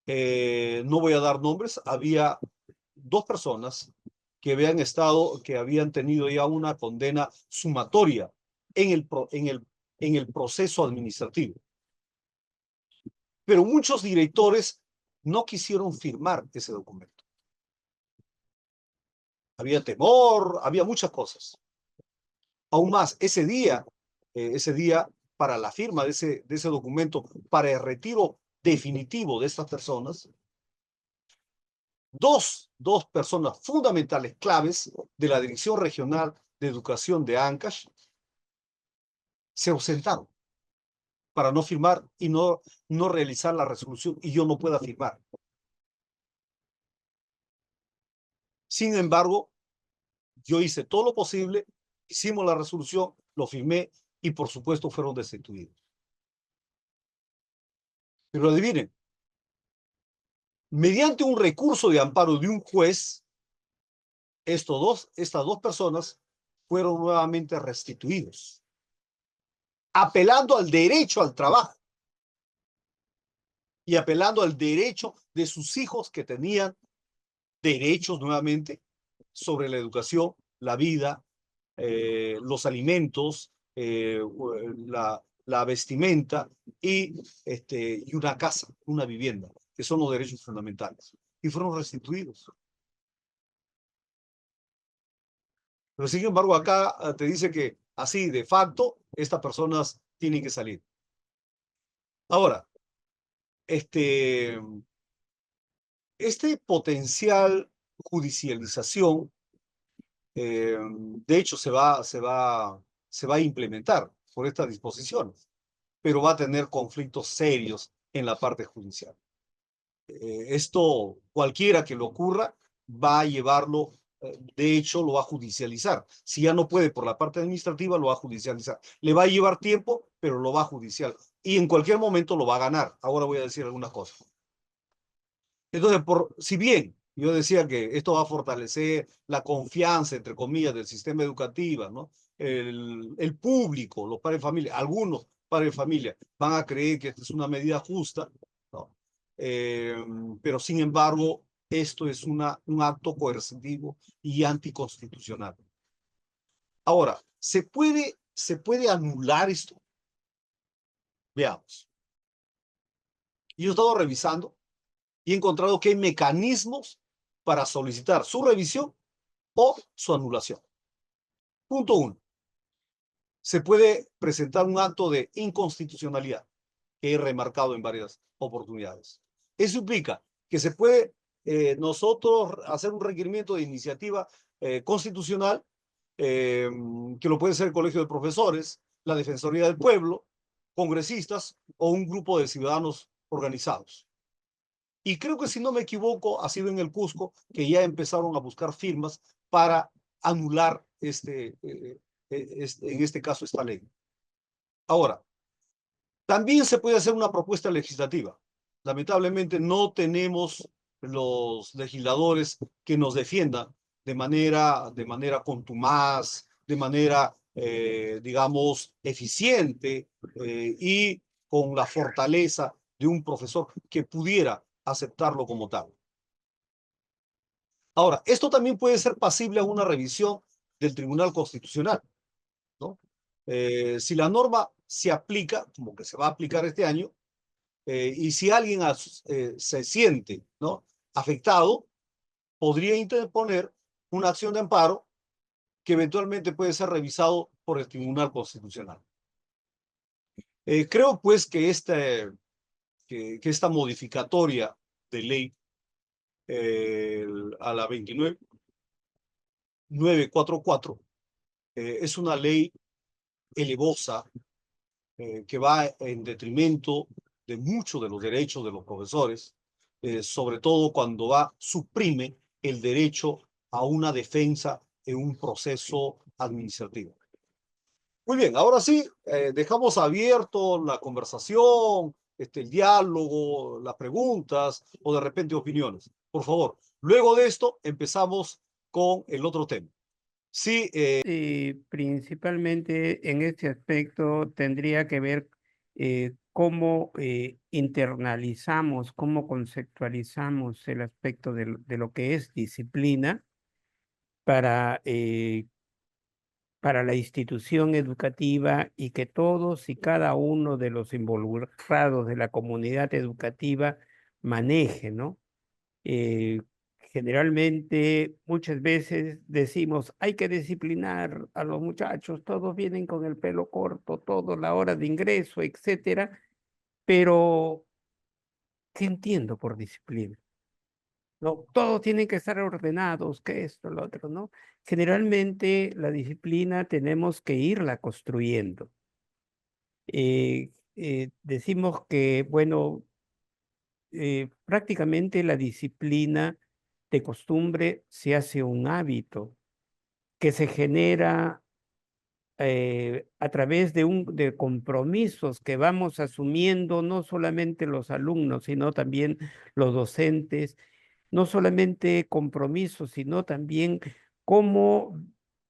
no voy a dar nombres, había 2 personas que habían tenido ya una condena sumatoria en el proceso administrativo. Pero muchos directores no quisieron firmar ese documento. Había temor, había muchas cosas. Aún más, ese día para la firma de ese documento, para el retiro definitivo de estas personas, dos personas fundamentales, claves de la Dirección Regional de Educación de Ancash, se ausentaron para no firmar y no realizar la resolución y yo no pueda firmar. Sin embargo, yo hice todo lo posible, hicimos la resolución, lo firmé y por supuesto fueron destituidos. Pero adivinen, mediante un recurso de amparo de un juez, estas dos personas fueron nuevamente restituidos, apelando al derecho al trabajo y apelando al derecho de sus hijos que tenían derechos nuevamente sobre la educación, la vida, los alimentos, la vestimenta y una casa, una vivienda, que son los derechos fundamentales. Y fueron restituidos. Pero sin embargo, acá te dice que así, de facto, estas personas tienen que salir. Ahora, este potencial judicialización, de hecho, se va a implementar por estas disposiciones, pero va a tener conflictos serios en la parte judicial. Esto, cualquiera que lo ocurra, va a llevarlo de hecho, lo va a judicializar. Si ya no puede por la parte administrativa, lo va a judicializar. Le va a llevar tiempo, pero lo va a judicial. Y en cualquier momento lo va a ganar. Ahora voy a decir algunas cosas. Entonces, si bien yo decía que esto va a fortalecer la confianza, entre comillas, del sistema educativo, ¿no? El público, los padres de familia, algunos padres de familia van a creer que esta es una medida justa, ¿no? Eh, pero sin embargo, esto es un acto coercitivo y anticonstitucional. Ahora, ¿se puede anular esto? Veamos. Yo he estado revisando y he encontrado que hay mecanismos para solicitar su revisión o su anulación. Punto uno. Se puede presentar un acto de inconstitucionalidad que he remarcado en varias oportunidades. Eso implica que se puede nosotros hacer un requerimiento de iniciativa constitucional, que lo puede ser el Colegio de Profesores, la Defensoría del Pueblo, congresistas o un grupo de ciudadanos organizados. Y creo que si no me equivoco, ha sido en el Cusco que ya empezaron a buscar firmas para anular en este caso esta ley. Ahora, también se puede hacer una propuesta legislativa. Lamentablemente no tenemos los legisladores que nos defiendan de manera contumaz, de manera, digamos, eficiente y con la fortaleza de un profesor que pudiera aceptarlo como tal. Ahora, esto también puede ser pasible a una revisión del Tribunal Constitucional, ¿no? Si la norma se aplica, como que se va a aplicar este año, y si alguien se siente, ¿no?, afectado, podría interponer una acción de amparo que eventualmente puede ser revisado por el Tribunal Constitucional. Creo pues que esta modificatoria de ley a la 29944 es una ley elevosa que va en detrimento de muchos de los derechos de los profesores, sobre todo cuando suprime el derecho a una defensa en un proceso administrativo. Muy bien, ahora sí, dejamos abierto la conversación, el diálogo, las preguntas o de repente opiniones. Por favor, luego de esto empezamos con el otro tema. Sí, Principalmente en este aspecto tendría que ver cómo internalizamos, cómo conceptualizamos el aspecto de lo que es disciplina para, eh, para la institución educativa y que todos y cada uno de los involucrados de la comunidad educativa maneje, ¿no? Eh, Generalmente, muchas veces decimos, hay que disciplinar a los muchachos, todos vienen con el pelo corto, todos la hora de ingreso, etcétera, pero ¿qué entiendo por disciplina? No, todos tienen que estar ordenados, que esto, lo otro, ¿no? Generalmente la disciplina tenemos que irla construyendo. Decimos que, bueno, prácticamente la disciplina de costumbre se hace un hábito que se genera a través de compromisos que vamos asumiendo no solamente los alumnos, sino también los docentes, no solamente compromisos, sino también cómo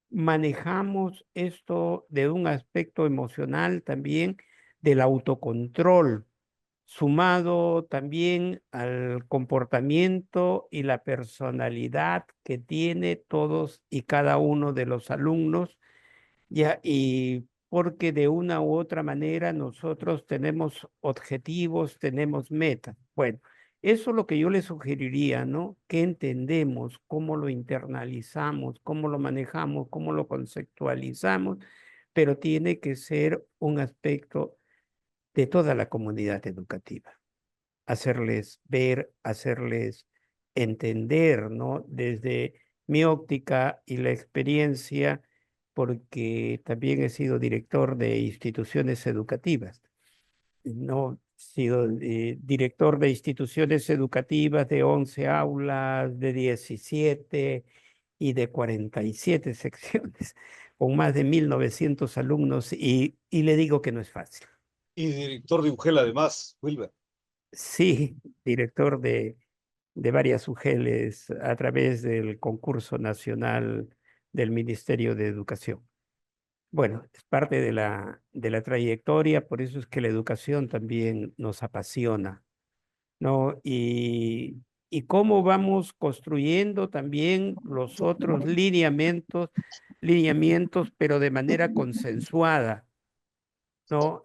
manejamos esto de un aspecto emocional también del autocontrol sumado también al comportamiento y la personalidad que tiene todos y cada uno de los alumnos, ya, y porque de una u otra manera nosotros tenemos objetivos, tenemos metas. Bueno, eso es lo que yo le sugeriría, ¿no? ¿Qué entendemos? ¿Cómo lo internalizamos? ¿Cómo lo manejamos? ¿Cómo lo conceptualizamos? Pero tiene que ser un aspecto de toda la comunidad educativa, hacerles ver, hacerles entender, ¿no? Desde mi óptica y la experiencia, porque también he sido director de instituciones educativas, no he sido director de instituciones educativas de 11 aulas, de 17, y de 47 secciones, con más de 1900 alumnos, y le digo que no es fácil. Y director de UGEL además, Wilber. Sí, director de varias UGELes a través del concurso nacional del Ministerio de Educación. Bueno, es parte de la trayectoria, por eso es que la educación también nos apasiona, ¿no? Y cómo vamos construyendo también los otros lineamientos, pero de manera consensuada, ¿no?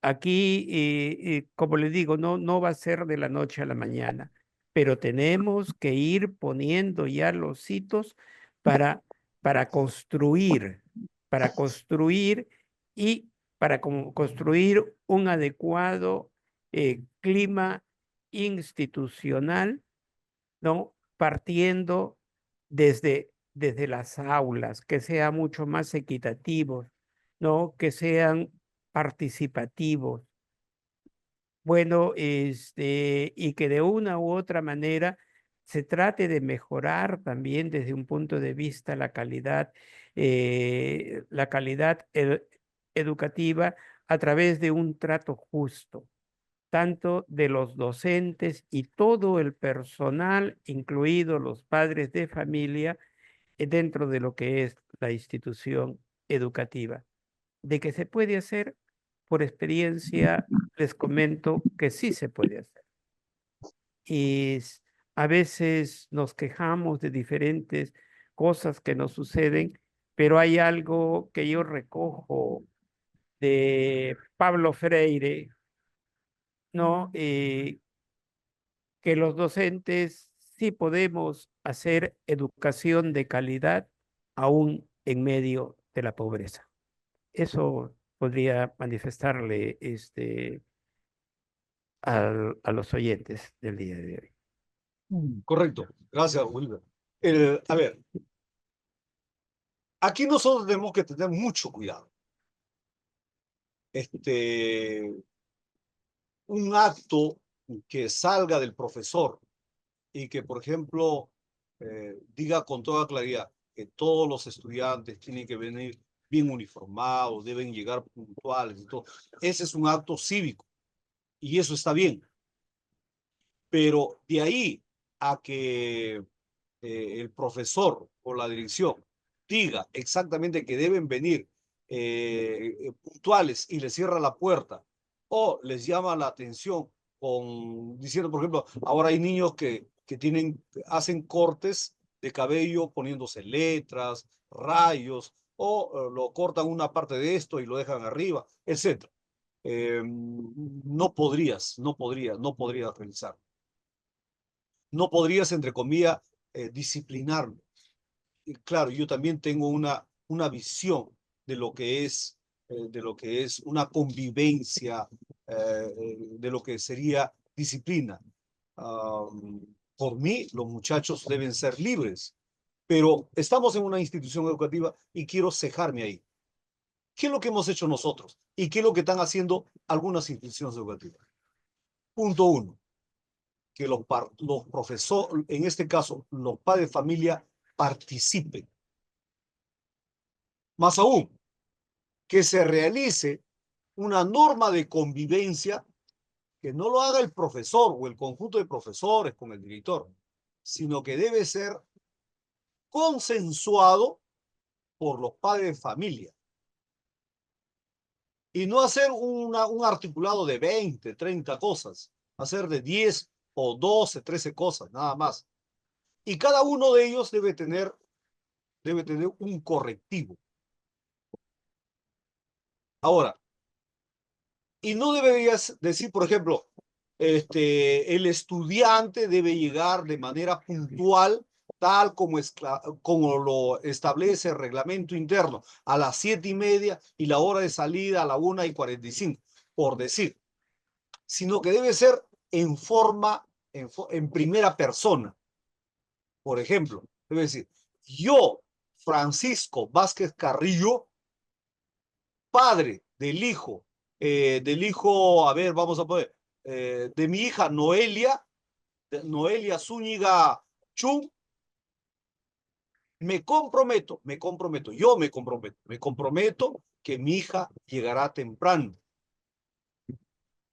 Aquí, como les digo, no va a ser de la noche a la mañana, pero tenemos que ir poniendo ya los hitos para, para construir, para construir y construir un adecuado clima institucional, ¿no? Partiendo desde las aulas, que sea mucho más equitativos, ¿no? Que sean participativos, bueno, y que de una u otra manera se trate de mejorar también desde un punto de vista la calidad educativa a través de un trato justo, tanto de los docentes y todo el personal, incluidos los padres de familia, dentro de lo que es la institución educativa. De que se puede hacer, por experiencia, les comento que sí se puede hacer. Y a veces nos quejamos de diferentes cosas que nos suceden, pero hay algo que yo recojo de Pablo Freire, ¿no? Que los docentes sí podemos hacer educación de calidad aún en medio de la pobreza. Eso podría manifestarle a los oyentes del día de hoy. Correcto. Gracias, Wilber. A ver, aquí nosotros tenemos que tener mucho cuidado. Un acto que salga del profesor y que, por ejemplo, diga con toda claridad que todos los estudiantes tienen que venir bien uniformados, deben llegar puntuales y todo. Ese es un acto cívico y eso está bien. Pero de ahí a que el profesor o la dirección diga exactamente que deben venir puntuales y les cierra la puerta o les llama la atención diciendo, por ejemplo, ahora hay niños que hacen cortes de cabello poniéndose letras, rayos, o lo cortan una parte de esto y lo dejan arriba, etc. No podrías realizar. No podrías, entre comillas, disciplinarlo. Y claro, yo también tengo una visión de lo que es una convivencia, de lo que sería disciplina. Por mí, los muchachos deben ser libres, pero estamos en una institución educativa y quiero cejarme ahí. ¿Qué es lo que hemos hecho nosotros? ¿Y qué es lo que están haciendo algunas instituciones educativas? Punto uno, que los profesores, en este caso, los padres de familia, participen. Más aún, que se realice una norma de convivencia que no lo haga el profesor o el conjunto de profesores con el director, sino que debe ser consensuado por los padres de familia. Y no hacer un articulado de 20, 30 cosas, hacer de 10 o 12, 13 cosas, nada más. Y cada uno de ellos debe tener un correctivo. Ahora, y no deberías decir, por ejemplo, el estudiante debe llegar de manera puntual, tal como lo establece el reglamento interno, a las 7:30 y la hora de salida a la 1:45, por decir, sino que debe ser en primera persona. Por ejemplo, debe decir, yo, Francisco Vázquez Carrillo, padre del hijo, a ver, vamos a poner, de mi hija Noelia Zúñiga Chung, yo me comprometo que mi hija llegará temprano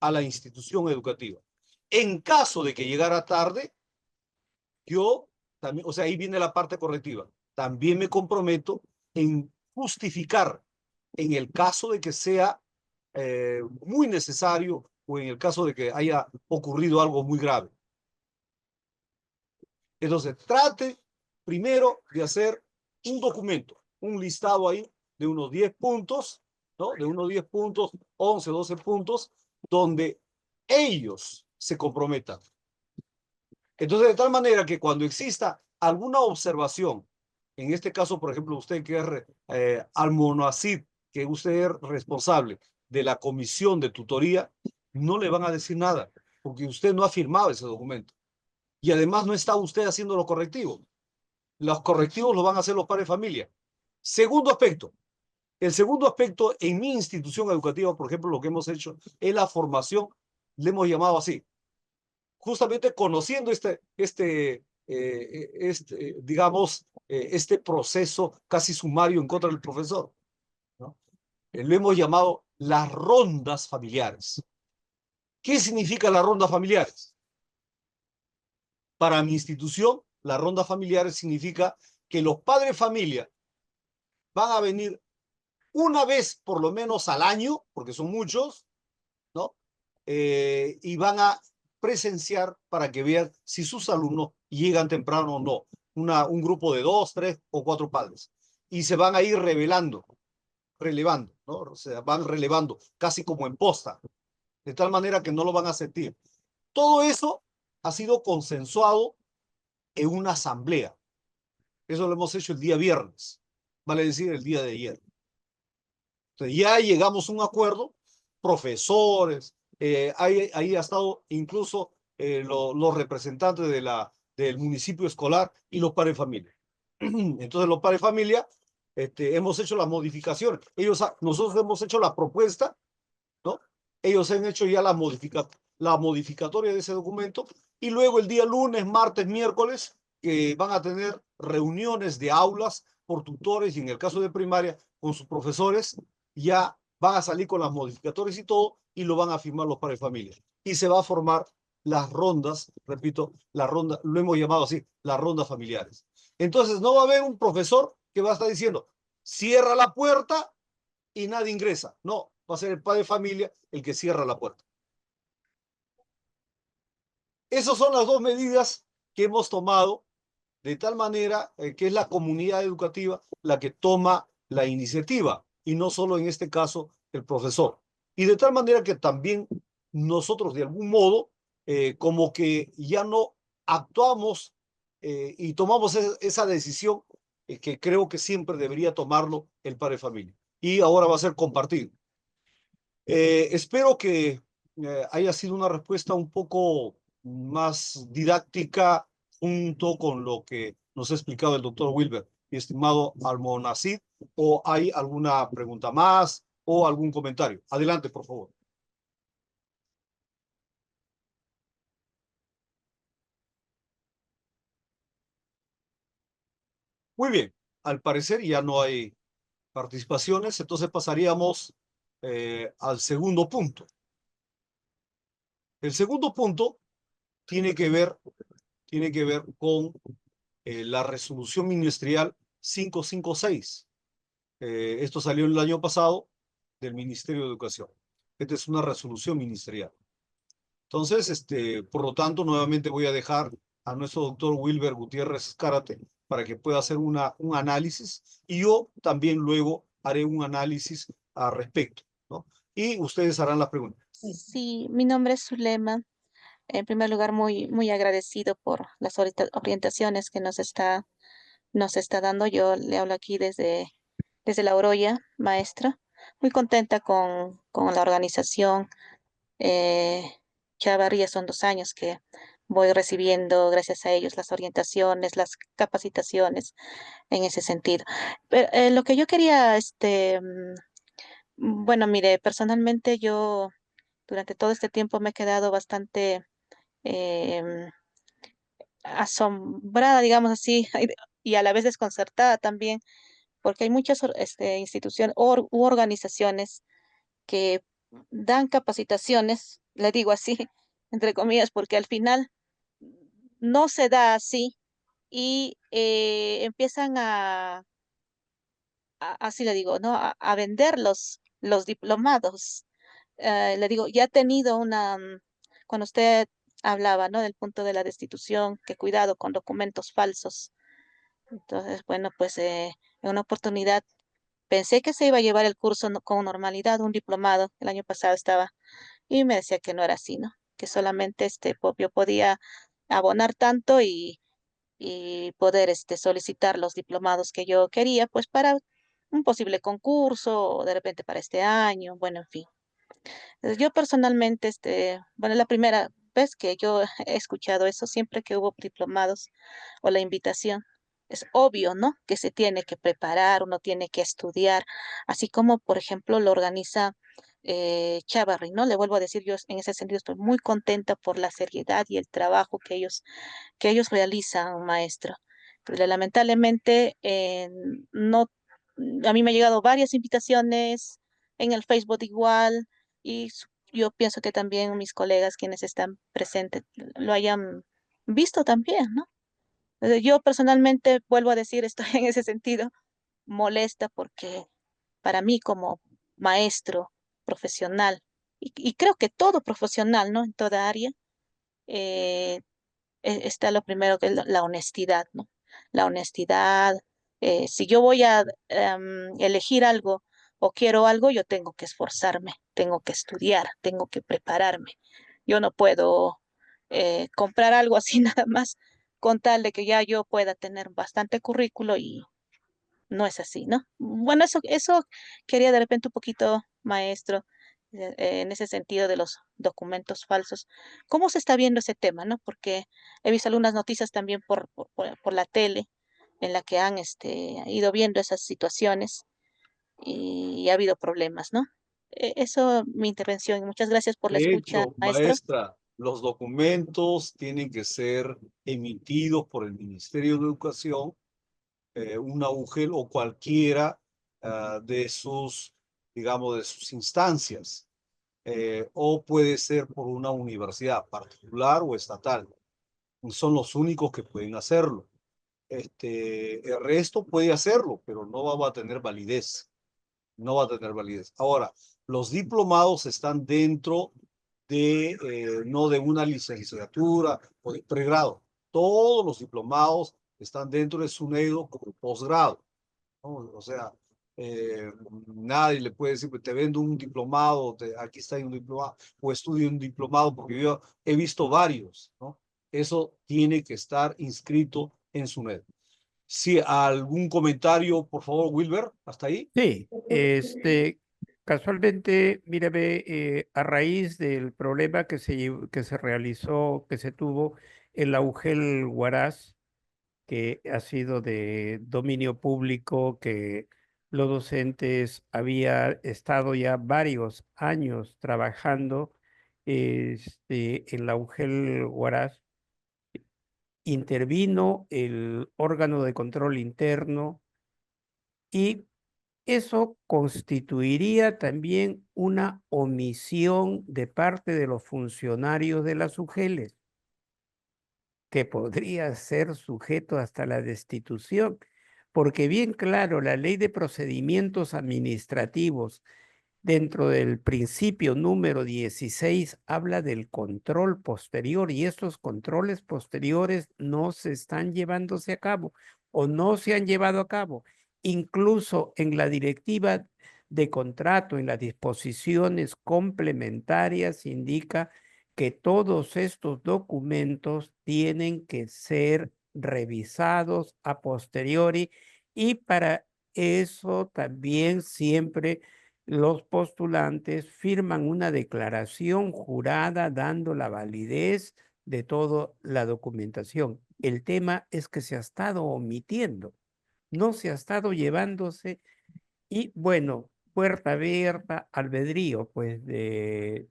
a la institución educativa. En caso de que llegara tarde, yo también, o sea, ahí viene la parte correctiva. También me comprometo en justificar en el caso de que sea muy necesario o en el caso de que haya ocurrido algo muy grave. Entonces, trate primero de hacer un documento, un listado ahí de unos 10 puntos, ¿no? De unos 10 puntos, 11, 12 puntos, donde ellos se comprometan. Entonces, de tal manera que cuando exista alguna observación, en este caso, por ejemplo, usted que es Almonacid, que usted es responsable de la comisión de tutoría, no le van a decir nada, porque usted no ha firmado ese documento. Y además no está usted haciendo los correctivos. Los correctivos los van a hacer los padres de familia. Segundo aspecto. El segundo aspecto en mi institución educativa, por ejemplo, lo que hemos hecho es la formación, le hemos llamado así, justamente conociendo digamos, este proceso casi sumario en contra del profesor, ¿no? Lo hemos llamado las rondas familiares. ¿Qué significa las rondas familiares? Para mi institución, las rondas familiares significa que los padres de familia van a venir una vez por lo menos al año, porque son muchos, ¿no? Y van a presenciar para que vean si sus alumnos llegan temprano o no. Un grupo de 2, 3 o 4 padres. Y se van a ir relevando, ¿no? O sea, van relevando, casi como en posta, de tal manera que no lo van a sentir. Todo eso ha sido consensuado en una asamblea. Eso lo hemos hecho el día viernes, vale decir, el día de ayer. Entonces, ya llegamos a un acuerdo, profesores, ahí ha estado incluso los representantes del municipio escolar y los padres de familia. Entonces, los padres de familia hemos hecho las modificaciones. Nosotros hemos hecho la propuesta, ¿no? Ellos han hecho ya la modificatoria de ese documento y luego el día lunes, martes, miércoles, van a tener reuniones de aulas por tutores y en el caso de primaria con sus profesores, ya van a salir con las modificatorias y todo y lo van a firmar los padres de familia. Y se va a formar las rondas, repito, la ronda, lo hemos llamado así, las rondas familiares. Entonces no va a haber un profesor que va a estar diciendo, cierra la puerta y nadie ingresa. No, va a ser el padre de familia el que cierra la puerta. Esas son las dos medidas que hemos tomado de tal manera que es la comunidad educativa la que toma la iniciativa y no solo en este caso el profesor. Y de tal manera que también nosotros de algún modo como que ya no actuamos y tomamos esa decisión que creo que siempre debería tomarlo el padre de familia. Y ahora va a ser compartido. Espero que haya sido una respuesta un poco más didáctica junto con lo que nos ha explicado el doctor Wilber, mi estimado Almonacid, o hay alguna pregunta más o algún comentario. Adelante, por favor. Muy bien, al parecer ya no hay participaciones, entonces pasaríamos al segundo punto. El segundo punto tiene que ver, tiene que ver con la resolución ministerial 556. Esto salió el año pasado del Ministerio de Educación. Esta es una resolución ministerial. Entonces, por lo tanto, nuevamente voy a dejar a nuestro doctor Wilber Gutiérrez Cárate para que pueda hacer un análisis y yo también luego haré un análisis al respecto, ¿no? Y ustedes harán las preguntas. Sí, mi nombre es Zulema. En primer lugar, muy agradecido por las orientaciones que nos está dando. Yo le hablo aquí desde La Oroya, maestra. Muy contenta con la organización. Eh, ya varía, son 2 años que voy recibiendo, gracias a ellos, las orientaciones, las capacitaciones en ese sentido. Pero, lo que yo quería, bueno, mire, personalmente yo durante todo este tiempo me he quedado bastante em, asombrada, digamos así. y a la vez desconcertada también, porque hay muchas instituciones u organizaciones que dan capacitaciones, le digo así, entre comillas, porque al final no se da así y empiezan así le digo, ¿no? A vender los diplomados. Le digo, ya ha tenido cuando usted hablaba, ¿no? Del punto de la destitución, que cuidado con documentos falsos. Entonces, bueno, pues en una oportunidad pensé que se iba a llevar el curso con normalidad, un diplomado. El año pasado estaba y me decía que no era así, ¿no? Que solamente yo podía abonar tanto y poder solicitar los diplomados que yo quería, pues para un posible concurso o de repente para este año, bueno, en fin. Yo personalmente, bueno, es la primera vez que yo he escuchado eso, siempre que hubo diplomados o la invitación. Es obvio, ¿no? Que se tiene que preparar, uno tiene que estudiar, así como, por ejemplo, lo organiza Chavarri, ¿no? Le vuelvo a decir, yo en ese sentido estoy muy contenta por la seriedad y el trabajo que ellos realizan, maestro. Pero lamentablemente, no, a mí me han llegado varias invitaciones en el Facebook igual, y yo pienso que también mis colegas quienes están presentes lo hayan visto también, ¿no? Yo personalmente vuelvo a decir, estoy en ese sentido molesta porque para mí como maestro profesional, y creo que todo profesional, ¿no? En toda área, eh, está lo primero que es la honestidad, ¿no? La honestidad. Si yo voy a elegir algo o quiero algo, yo tengo que esforzarme, tengo que estudiar, tengo que prepararme. Yo no puedo comprar algo así nada más con tal de que ya yo pueda tener bastante currículo y no es así, ¿no? Bueno, eso quería de repente un poquito, maestro, en ese sentido de los documentos falsos. ¿Cómo se está viendo ese tema, no? Porque he visto algunas noticias también por la tele en la que han ido viendo esas situaciones y ha habido problemas, ¿no? Eso, mi intervención. Muchas gracias por la De escucha, hecho, maestro. maestra, los documentos tienen que ser emitidos por el Ministerio de Educación, una UGEL o cualquiera de sus, digamos, de sus instancias, o puede ser por una universidad particular o estatal. Son los únicos que pueden hacerlo. El resto puede hacerlo, pero no va a tener validez. No va a tener validez. Ahora, los diplomados están dentro no de una licenciatura o de pregrado. Todos los diplomados están dentro de SUNEDO como posgrado, ¿no? O sea, eh, nadie le puede decir, pues, te vendo un diplomado, aquí está un diplomado, o estudio un diplomado, porque yo he visto varios, ¿no? Eso tiene que estar inscrito en SUNEDO. Sí, algún comentario, por favor, Wilber, hasta ahí. Sí, casualmente, mírame, a raíz del problema que se realizó, que se tuvo en la UGEL Huaraz, que ha sido de dominio público, que los docentes había estado ya varios años trabajando en la UGEL Huaraz, intervino el órgano de control interno y eso constituiría también una omisión de parte de los funcionarios de las UGELes, que podría ser sujeto hasta la destitución, porque bien claro, la ley de procedimientos administrativos dentro del principio número 16 habla del control posterior y estos controles posteriores no se están llevándose a cabo o no se han llevado a cabo. Incluso en la directiva de contrato, en las disposiciones complementarias, indica que todos estos documentos tienen que ser revisados a posteriori y para eso también siempre los postulantes firman una declaración jurada dando la validez de toda la documentación. El tema es que se ha estado omitiendo, no se ha estado llevándose y bueno, puerta abierta, albedrío pues de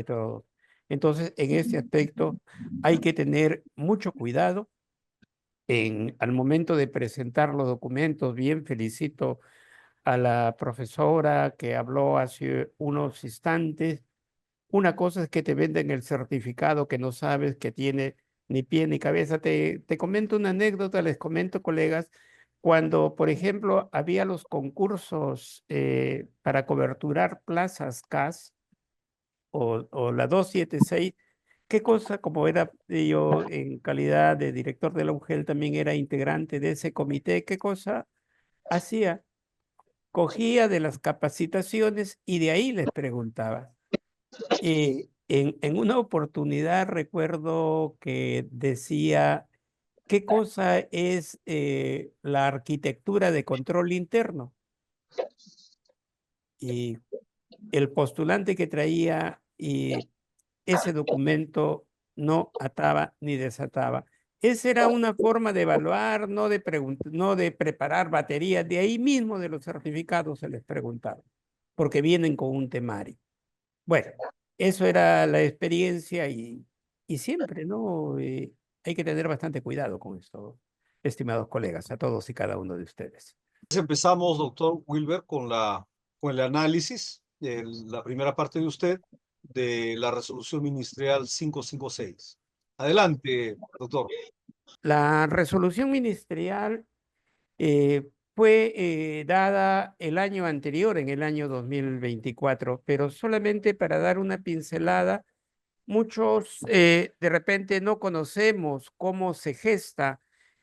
todos. Entonces, en este aspecto hay que tener mucho cuidado al momento de presentar los documentos. Bien, felicito a la profesora que habló hace unos instantes. Una cosa es que te venden el certificado que no sabes que tiene ni pie ni cabeza. Te comento una anécdota, les comento, colegas, cuando, por ejemplo, había los concursos para coberturar plazas CAS o la 276. ¿Qué cosa, como era yo en calidad de director de la UGEL, también era integrante de ese comité? ¿Qué cosa hacía? Cogía de las capacitaciones y de ahí les preguntaba. En una oportunidad recuerdo que decía, ¿qué cosa es la arquitectura de control interno? Y el postulante que traía ese documento no ataba ni desataba. Esa era una forma de evaluar, no de preparar baterías. De ahí mismo de los certificados se les preguntaba, porque vienen con un temario. Bueno, eso era la experiencia y siempre, ¿no? Hay que tener bastante cuidado con esto, estimados colegas, a todos y cada uno de ustedes. Empezamos, doctor Wilber, con el análisis, la primera parte de usted, de la resolución ministerial 556. Adelante, doctor. La resolución ministerial fue dada el año anterior, en el año 2024, pero solamente para dar una pincelada. Muchos de repente no conocemos cómo se gesta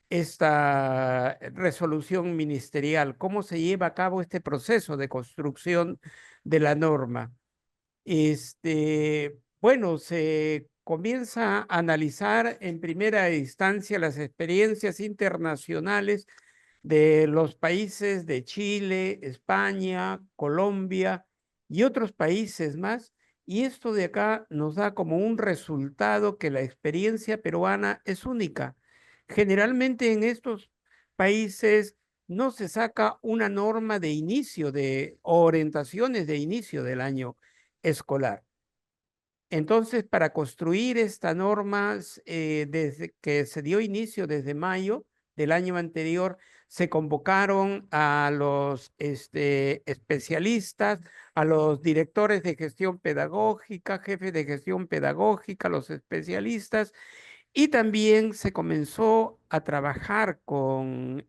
esta resolución ministerial, cómo se lleva a cabo este proceso de construcción de la norma. Bueno, se comienza a analizar en primera instancia las experiencias internacionales de los países de Chile, España, Colombia y otros países más. Y esto de acá nos da como un resultado que la experiencia peruana es única. Generalmente en estos países no se saca una norma de inicio de orientaciones de inicio del año escolar. Entonces, para construir esta norma, desde que se dio inicio desde mayo del año anterior, se convocaron a los especialistas, a los directores de gestión pedagógica, jefes de gestión pedagógica, los especialistas, y también se comenzó a trabajar con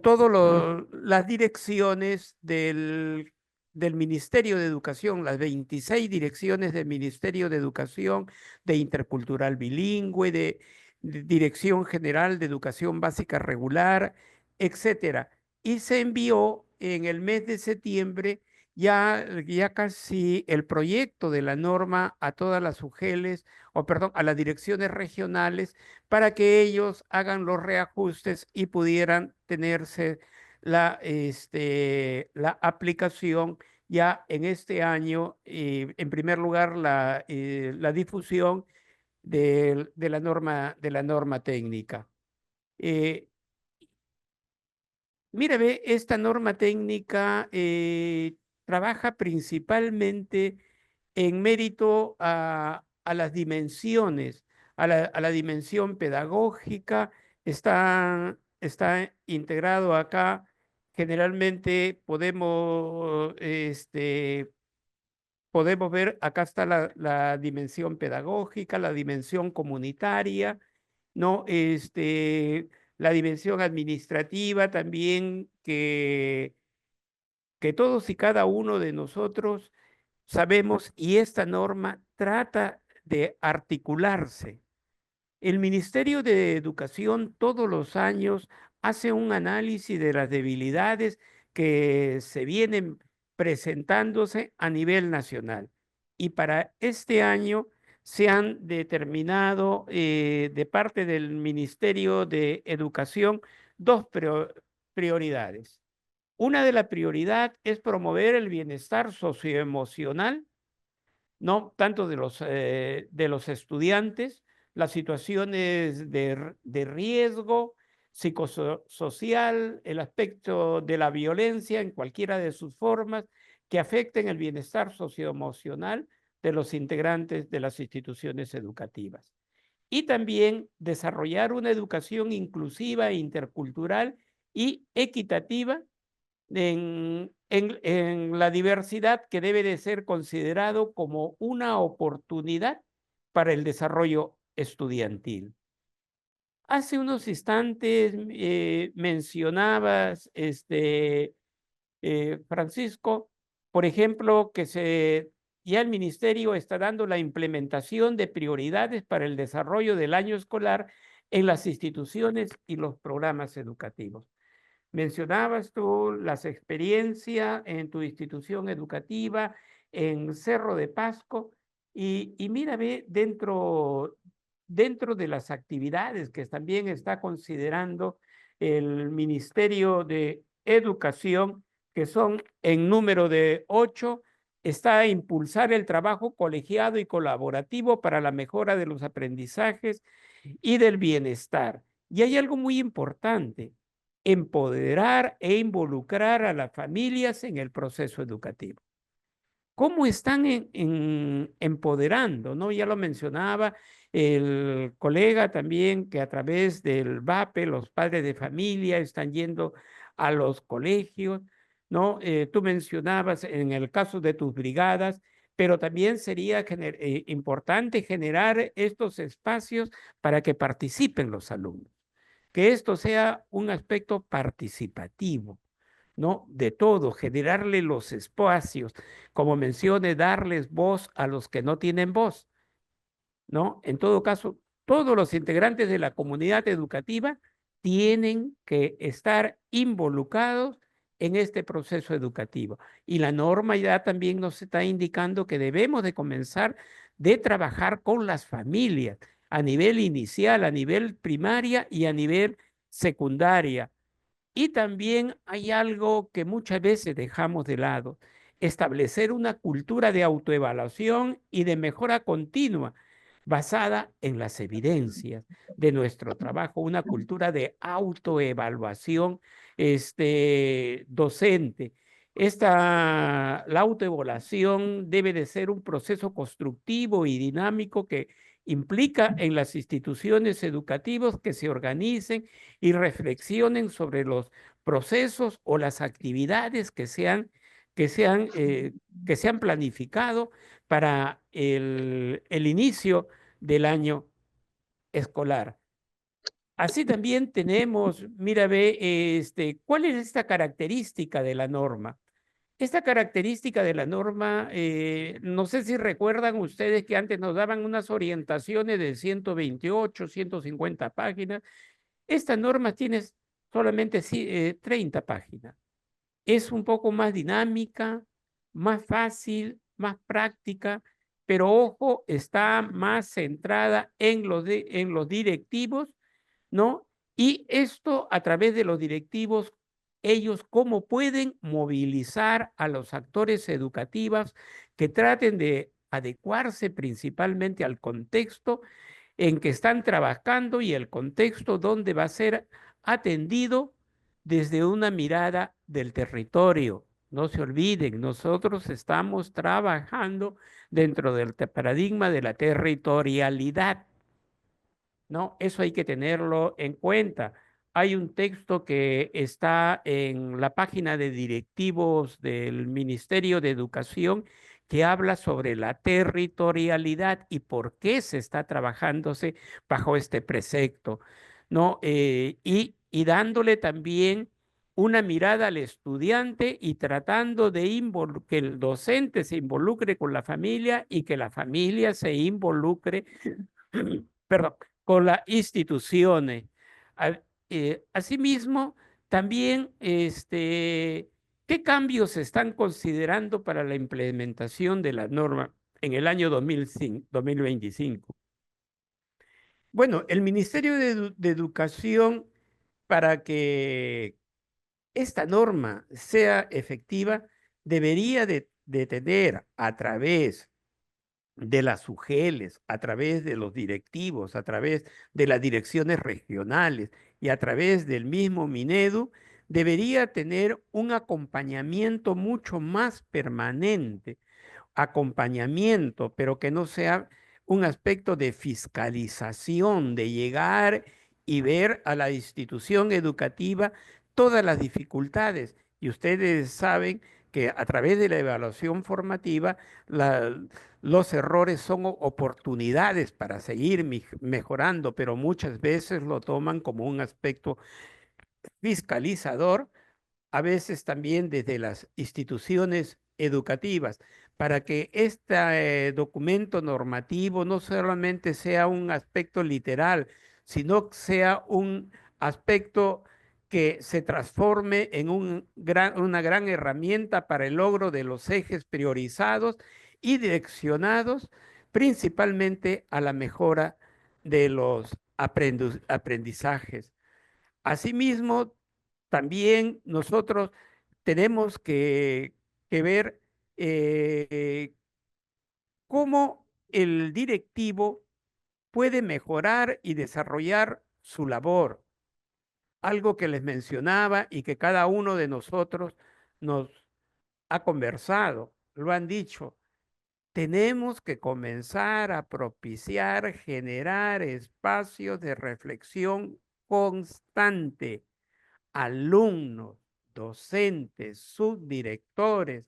todas las direcciones del Ministerio de Educación, las 26 direcciones del Ministerio de Educación, de Intercultural Bilingüe, de Dirección General de Educación Básica Regular, etcétera. Y se envió en el mes de septiembre ya casi el proyecto de la norma a todas las UGELes, o perdón, a las direcciones regionales, para que ellos hagan los reajustes y pudieran tenerse la aplicación ya en este año. En primer lugar, la difusión de la norma técnica. Mira, ve, esta norma técnica trabaja principalmente en mérito a las dimensiones, a la dimensión pedagógica. Está integrado acá. Generalmente podemos ver, acá está la dimensión pedagógica, la dimensión comunitaria, ¿no? La dimensión administrativa también, que todos y cada uno de nosotros sabemos, y esta norma trata de articularse. El Ministerio de Educación todos los años hace un análisis de las debilidades que se vienen presentándose a nivel nacional. Y para este año se han determinado de parte del Ministerio de Educación dos prioridades. Una de las prioridades es promover el bienestar socioemocional, no tanto de los estudiantes, las situaciones de riesgo psicosocial, el aspecto de la violencia en cualquiera de sus formas que afecten el bienestar socioemocional de los integrantes de las instituciones educativas. y también desarrollar una educación inclusiva, intercultural y equitativa en la diversidad, que debe de ser considerado como una oportunidad para el desarrollo estudiantil. Hace unos instantes mencionabas, Francisco, por ejemplo, que ya el ministerio está dando la implementación de prioridades para el desarrollo del año escolar en las instituciones y los programas educativos. Mencionabas tú las experiencias en tu institución educativa en Cerro de Pasco y mira, ve, dentro de las actividades que también está considerando el Ministerio de Educación, que son en número de 8, está a impulsar el trabajo colegiado y colaborativo para la mejora de los aprendizajes y del bienestar. Y hay algo muy importante: empoderar e involucrar a las familias en el proceso educativo. ¿Cómo están empoderando? ¿No? Ya lo mencionaba el colega también, que a través del VAPE, los padres de familia están yendo a los colegios, ¿no? Tú mencionabas en el caso de tus brigadas, pero también sería importante generar estos espacios para que participen los alumnos, que esto sea un aspecto participativo, ¿no? De todo, generarle los espacios, como mencione, darles voz a los que no tienen voz, ¿no? En todo caso, todos los integrantes de la comunidad educativa tienen que estar involucrados en este proceso educativo. Y la norma ya también nos está indicando que debemos de comenzar de trabajar con las familias a nivel inicial, a nivel primaria y a nivel secundaria. Y también hay algo que muchas veces dejamos de lado: establecer una cultura de autoevaluación y de mejora continua basada en las evidencias de nuestro trabajo, una cultura de autoevaluación docente. La autoevaluación debe de ser un proceso constructivo y dinámico que implica en las instituciones educativas que se organicen y reflexionen sobre los procesos o las actividades que se han planificado para el inicio del año escolar. Así también tenemos, mira, ve, ¿cuál es esta característica de la norma? Esta característica de la norma, no sé si recuerdan ustedes que antes nos daban unas orientaciones de 128, 150 páginas. Esta norma tiene solamente 30 páginas. Es un poco más dinámica, más fácil, más práctica, pero ojo, está más centrada en los directivos, ¿no? Y esto, a través de los directivos, ellos cómo pueden movilizar a los actores educativos que traten de adecuarse principalmente al contexto en que están trabajando y el contexto donde va a ser atendido desde una mirada del territorio. No se olviden, nosotros estamos trabajando dentro del paradigma de la territorialidad, ¿no? Eso hay que tenerlo en cuenta. Hay un texto que está en la página de directivos del Ministerio de Educación que habla sobre la territorialidad y por qué se está trabajándose bajo este precepto, ¿no? Y dándole también una mirada al estudiante y tratando de que el docente se involucre con la familia y que la familia se involucre, perdón, con las instituciones. Asimismo, también, ¿qué cambios se están considerando para la implementación de la norma en el año 2025? Bueno, el Ministerio de Educación, para que esta norma sea efectiva, debería de tener, a través de las UGELs, a través de los directivos, a través de las direcciones regionales y a través del mismo Minedu, debería tener un acompañamiento mucho más permanente, acompañamiento, pero que no sea un aspecto de fiscalización, de llegar y ver a la institución educativa todas las dificultades. Y ustedes saben que a través de la evaluación formativa, los errores son oportunidades para seguir mejorando, pero muchas veces lo toman como un aspecto fiscalizador, a veces también desde las instituciones educativas, para que este documento normativo no solamente sea un aspecto literal, sino que sea un aspecto que se transforme en una gran herramienta para el logro de los ejes priorizados y direccionados principalmente a la mejora de los aprendizajes. Asimismo, también nosotros tenemos que ver cómo el directivo puede mejorar y desarrollar su labor. Algo que les mencionaba y que cada uno de nosotros nos ha conversado, lo han dicho. Tenemos que comenzar a propiciar, generar espacios de reflexión constante. Alumnos, docentes, subdirectores,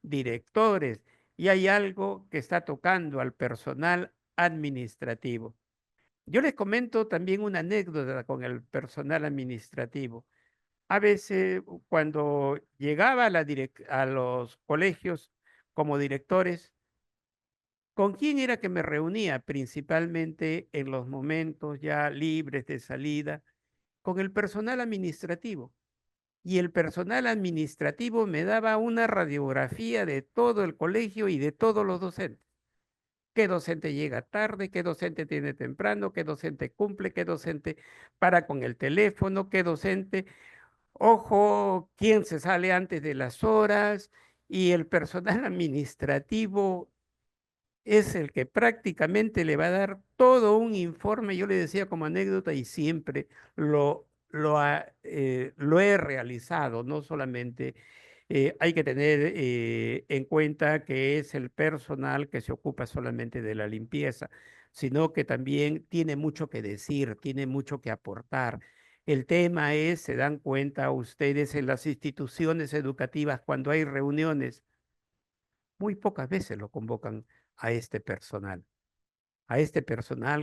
directores, y hay algo que está tocando al personal administrativo. Yo les comento también una anécdota con el personal administrativo. A veces, cuando llegaba a los colegios como directores, ¿con quién era que me reunía? Principalmente en los momentos ya libres de salida, con el personal administrativo. Y el personal administrativo me daba una radiografía de todo el colegio y de todos los docentes. ¿Qué docente llega tarde? ¿Qué docente tiene temprano? ¿Qué docente cumple? ¿Qué docente para con el teléfono? ¿Qué docente, ojo, quién se sale antes de las horas? Y el personal administrativo es el que prácticamente le va a dar todo un informe. Yo le decía como anécdota y siempre lo he realizado, no solamente hay que tener en cuenta que es el personal que se ocupa solamente de la limpieza, sino que también tiene mucho que decir, tiene mucho que aportar. El tema es, se dan cuenta ustedes en las instituciones educativas cuando hay reuniones, muy pocas veces lo convocan a este personal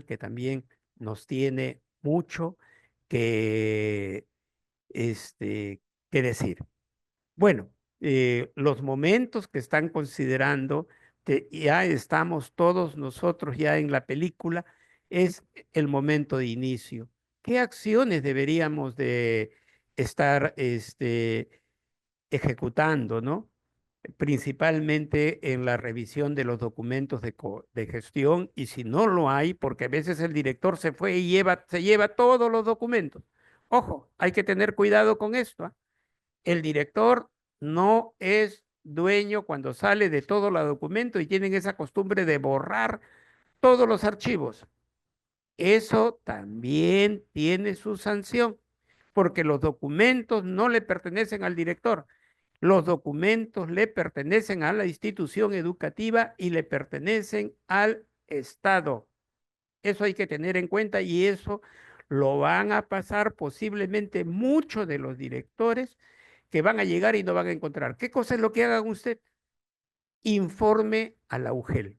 que también nos tiene mucho que, este, que decir. Bueno, los momentos que están considerando, que ya estamos todos nosotros ya en la película, es el momento de inicio. ¿Qué acciones deberíamos de estar ejecutando, ¿no? Principalmente en la revisión de los documentos de gestión, y si no lo hay, porque a veces el director se fue y se lleva todos los documentos. Ojo, hay que tener cuidado con esto, ¿ah? El director no es dueño cuando sale de todos los documentos y tienen esa costumbre de borrar todos los archivos. Eso también tiene su sanción, porque los documentos no le pertenecen al director. Los documentos le pertenecen a la institución educativa y le pertenecen al Estado. Eso hay que tener en cuenta y eso lo van a pasar posiblemente muchos de los directores que van a llegar y no van a encontrar. ¿Qué cosa es lo que hagan usted? Informe a la UGEL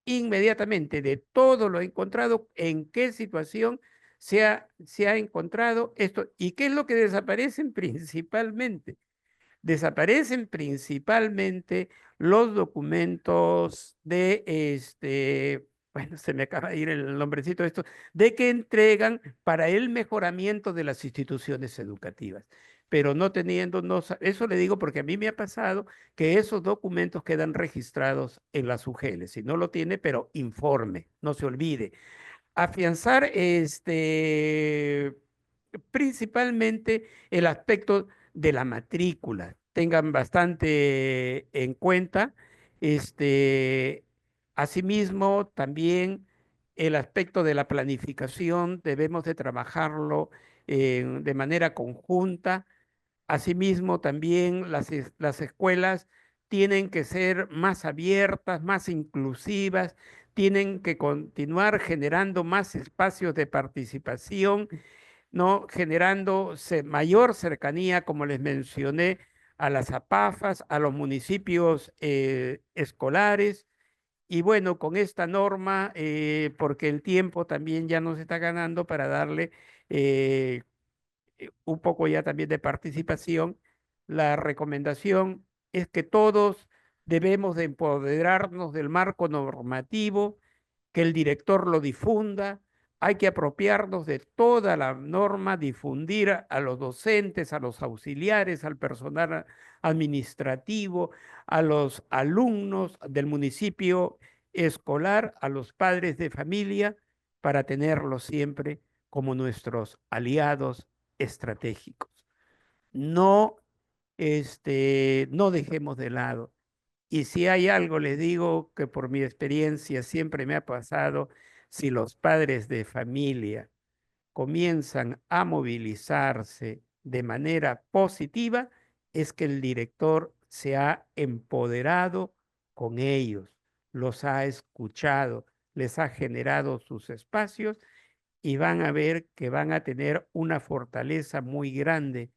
inmediatamente de todo lo encontrado, en qué situación se ha encontrado esto y qué es lo que desaparecen principalmente. Desaparecen principalmente los documentos bueno, se me acaba de ir el nombrecito de esto, de que entregan para el mejoramiento de las instituciones educativas. Pero no teniendo, eso le digo porque a mí me ha pasado que esos documentos quedan registrados en las UGEL. Si no lo tiene, pero informe, no se olvide. Afianzar principalmente el aspecto de la matrícula. Tengan bastante en cuenta. Este, asimismo, también el aspecto de la planificación debemos de trabajarlo de manera conjunta. Asimismo, también las escuelas tienen que ser más abiertas, más inclusivas, tienen que continuar generando más espacios de participación, ¿no? Generando mayor cercanía, como les mencioné, a las APAFAS, a los municipios escolares. Y bueno, con esta norma, porque el tiempo también ya nos está ganando para darle eh, un poco ya también de participación, la recomendación es que todos debemos de empoderarnos del marco normativo, que el director lo difunda. Hay que apropiarnos de toda la norma, difundir a los docentes, a los auxiliares, al personal administrativo, a los alumnos del municipio escolar, a los padres de familia, para tenerlos siempre como nuestros aliados estratégicos. No, no dejemos de lado. Y si hay algo, les digo que por mi experiencia siempre me ha pasado, si los padres de familia comienzan a movilizarse de manera positiva, es que el director se ha empoderado con ellos, los ha escuchado, les ha generado sus espacios y van a ver que van a tener una fortaleza muy grande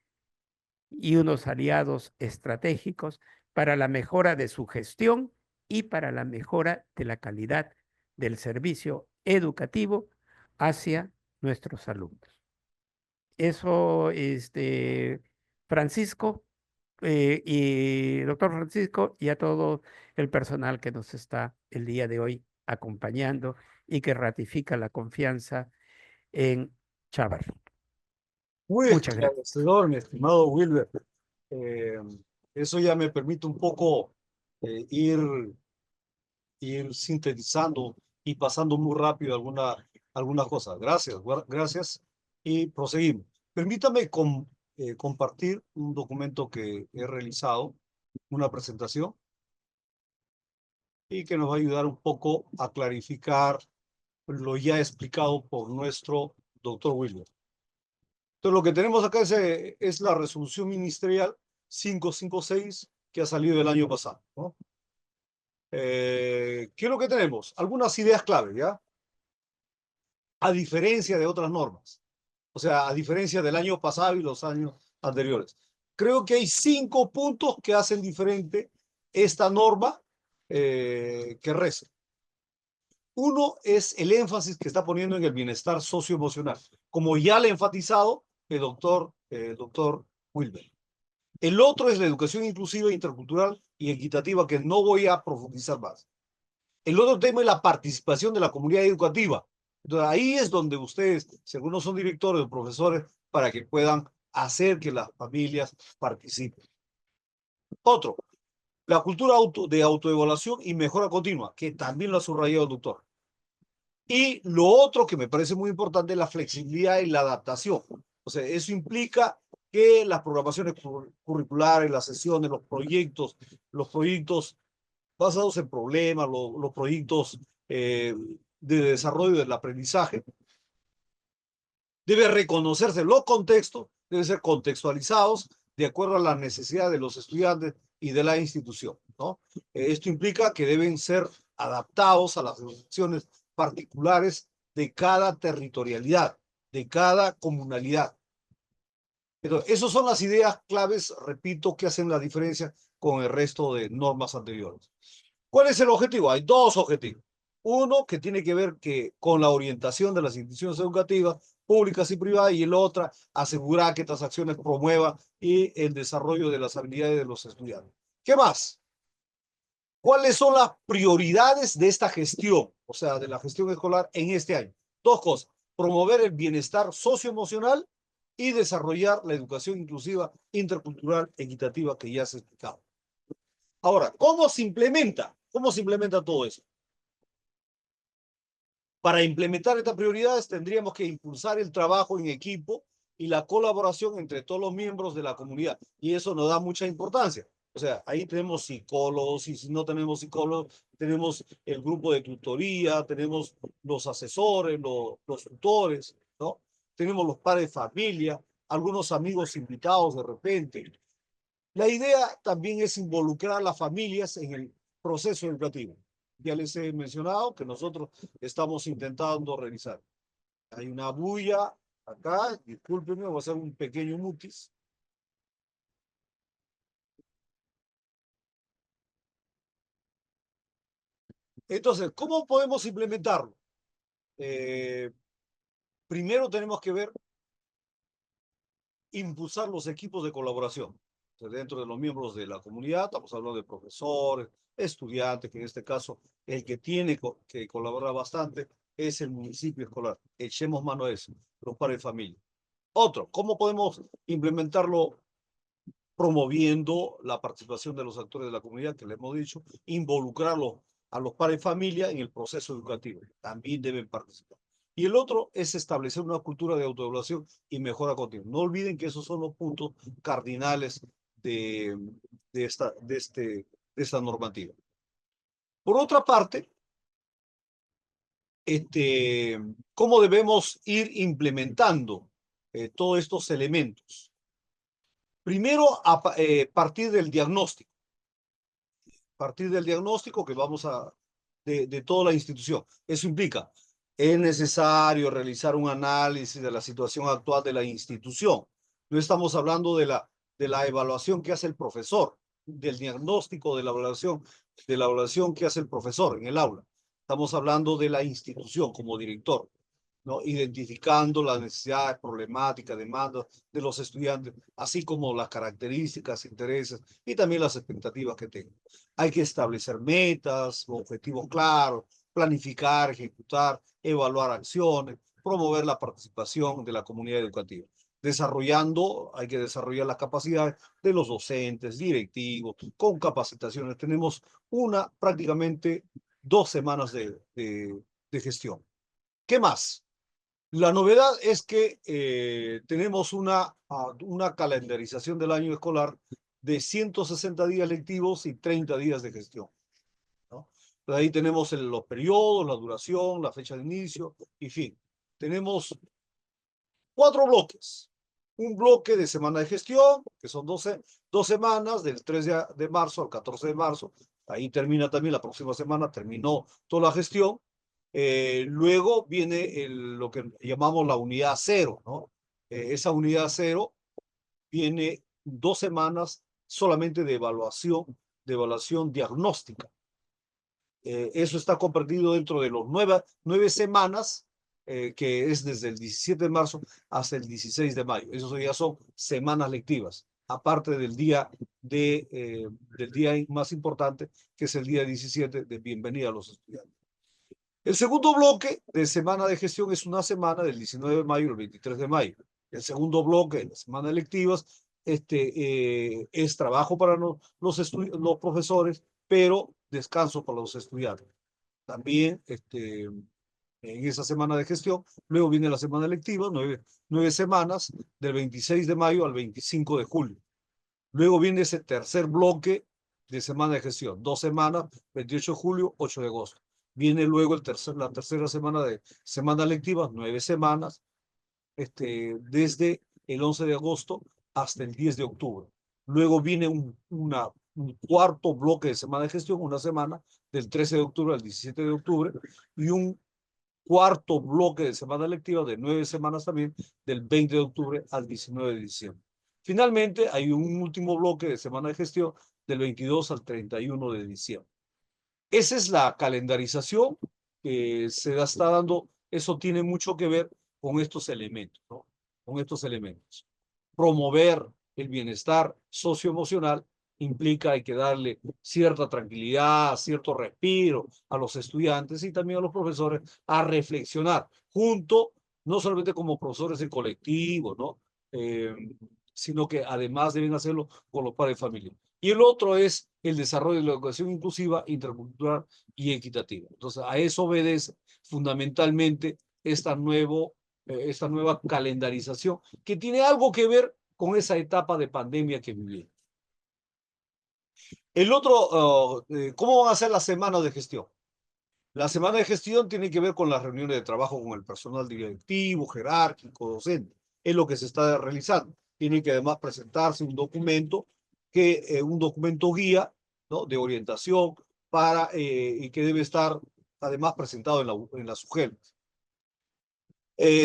y unos aliados estratégicos para la mejora de su gestión y para la mejora de la calidad del servicio educativo hacia nuestros alumnos. Eso, Francisco, y doctor Francisco, y a todo el personal que nos está el día de hoy acompañando y que ratifica la confianza en Chavar. Muy Muchas gracias. esclarecedor, mi estimado Wilber. Eh, Eso ya me permite un poco ir sintetizando y pasando muy rápido algunas cosas. Gracias, gracias. Y proseguimos. Permítame compartir un documento que he realizado, una presentación, y que nos va a ayudar un poco a clarificar lo ya explicado por nuestro doctor Wilber. Entonces, lo que tenemos acá es la resolución ministerial 556 que ha salido el año pasado, ¿no? ¿Qué es lo que tenemos? Algunas ideas clave, ¿ya? A diferencia de otras normas. O sea, a diferencia del año pasado y los años anteriores. Creo que hay 5 puntos que hacen diferente esta norma que reza. Uno es el énfasis que está poniendo en el bienestar socioemocional, como ya le ha enfatizado el doctor Wilber. El otro es la educación inclusiva, intercultural y equitativa, que no voy a profundizar más. El otro tema es la participación de la comunidad educativa. Entonces, ahí es donde ustedes, si algunos son directores o profesores, para que puedan hacer que las familias participen. Otro, la cultura de autoevaluación y mejora continua, que también lo ha subrayado el doctor. Y lo otro que me parece muy importante es la flexibilidad y la adaptación. O sea, eso implica que las programaciones curriculares, las sesiones, los proyectos basados en problemas, los proyectos de desarrollo del aprendizaje, debe reconocerse los contextos, deben ser contextualizados de acuerdo a las necesidades de los estudiantes y de la institución, ¿no? Esto implica que deben ser adaptados a las situaciones particulares de cada territorialidad, de cada comunalidad. Entonces, esas son las ideas claves, repito, que hacen la diferencia con el resto de normas anteriores. ¿Cuál es el objetivo? Hay dos objetivos. Uno que tiene que ver con la orientación de las instituciones educativas públicas y privadas, y el otro, asegurar que estas acciones promuevan y el desarrollo de las habilidades de los estudiantes. ¿Qué más? ¿Cuáles son las prioridades de esta gestión, o sea, de la gestión escolar en este año? Dos cosas: promover el bienestar socioemocional y desarrollar la educación inclusiva, intercultural, equitativa, que ya se ha explicado. Ahora, ¿cómo se implementa? ¿Cómo se implementa todo eso? Para implementar estas prioridades tendríamos que impulsar el trabajo en equipo y la colaboración entre todos los miembros de la comunidad. Y eso nos da mucha importancia. O sea, ahí tenemos psicólogos, y si no tenemos psicólogos, tenemos el grupo de tutoría, tenemos los asesores, los tutores, ¿no? Tenemos los padres de familia, algunos amigos invitados de repente. La idea también es involucrar a las familias en el proceso educativo. ya les he mencionado que nosotros estamos intentando realizar. Hay una bulla acá, discúlpenme, voy a hacer un pequeño mutis. Entonces, ¿cómo podemos implementarlo? Primero tenemos que ver, impulsar los equipos de colaboración. Entonces, dentro de los miembros de la comunidad, estamos hablando de profesores, estudiantes, que en este caso el que tiene que colaborar bastante es el municipio escolar. Echemos mano a eso, los padres de familia. Otro, ¿cómo podemos implementarlo? Promoviendo la participación de los actores de la comunidad, que le hemos dicho, involucrarlos a los padres de familia en el proceso educativo. También deben participar. Y el otro es establecer una cultura de autoevaluación y mejora continua. No olviden que esos son los puntos cardinales de esta normativa. Por otra parte, ¿cómo debemos ir implementando todos estos elementos? Primero, partir del diagnóstico. Partir del diagnóstico que vamos de toda la institución. Eso implica, es necesario realizar un análisis de la situación actual de la institución. No estamos hablando de la evaluación que hace el profesor, del diagnóstico de la evaluación que hace el profesor en el aula. Estamos hablando de la institución como director, ¿no? Identificando las necesidades, problemáticas, demandas de los estudiantes, así como las características, intereses y también las expectativas que tengan. Hay que establecer metas, objetivos claros, planificar, ejecutar, evaluar acciones, promover la participación de la comunidad educativa. Hay que desarrollar las capacidades de los docentes, directivos, con capacitaciones. Tenemos prácticamente 2 semanas de gestión. ¿Qué más? La novedad es que tenemos una calendarización del año escolar de 160 días lectivos y 30 días de gestión, ¿no? Ahí tenemos los periodos, la duración, la fecha de inicio, y fin. Tenemos 4 bloques. Un bloque de semana de gestión, que son 2 semanas, del 3 de marzo al 14 de marzo. Ahí termina también la próxima semana, terminó toda la gestión. Luego viene lo que llamamos la unidad 0, ¿no? Esa unidad 0 viene 2 semanas solamente de evaluación diagnóstica. Eso está compartido dentro de los 9 semanas, que es desde el 17 de marzo hasta el 16 de mayo. Esos ya son semanas lectivas, aparte del día más importante, que es el día 17 de bienvenida a los estudiantes. El segundo bloque de semana de gestión es una semana del 19 de mayo al 23 de mayo. El segundo bloque de las semanas lectivas es trabajo para los profesores, pero descanso para los estudiantes. También en esa semana de gestión, luego viene la semana lectiva, 9 semanas, del 26 de mayo al 25 de julio. Luego viene ese tercer bloque de semana de gestión, 2 semanas, 28 de julio, 8 de agosto. Viene luego la tercera semana de semana lectiva, 9 semanas, desde el 11 de agosto hasta el 10 de octubre. Luego viene un cuarto bloque de semana de gestión, una semana, del 13 de octubre al 17 de octubre, y un cuarto bloque de semana lectiva de 9 semanas también, del 20 de octubre al 19 de diciembre. Finalmente, hay un último bloque de semana de gestión del 22 al 31 de diciembre. Esa es la calendarización que se está dando. Eso tiene mucho que ver con estos elementos, ¿no? Con estos elementos. Promover el bienestar socioemocional implica hay que darle cierta tranquilidad, cierto respiro a los estudiantes y también a los profesores a reflexionar junto, no solamente como profesores en colectivo, ¿no? Sino que además deben hacerlo con los padres de familia. Y el otro es el desarrollo de la educación inclusiva, intercultural y equitativa. Entonces, a eso obedece fundamentalmente esta nueva calendarización que tiene algo que ver con esa etapa de pandemia que vivimos. El otro, ¿cómo van a ser las semanas de gestión? La semana de gestión tiene que ver con las reuniones de trabajo con el personal directivo, jerárquico, docente. Es lo que se está realizando. Tiene que además presentarse un documento guía, ¿no? De orientación y que debe estar además presentado en la SUGEL.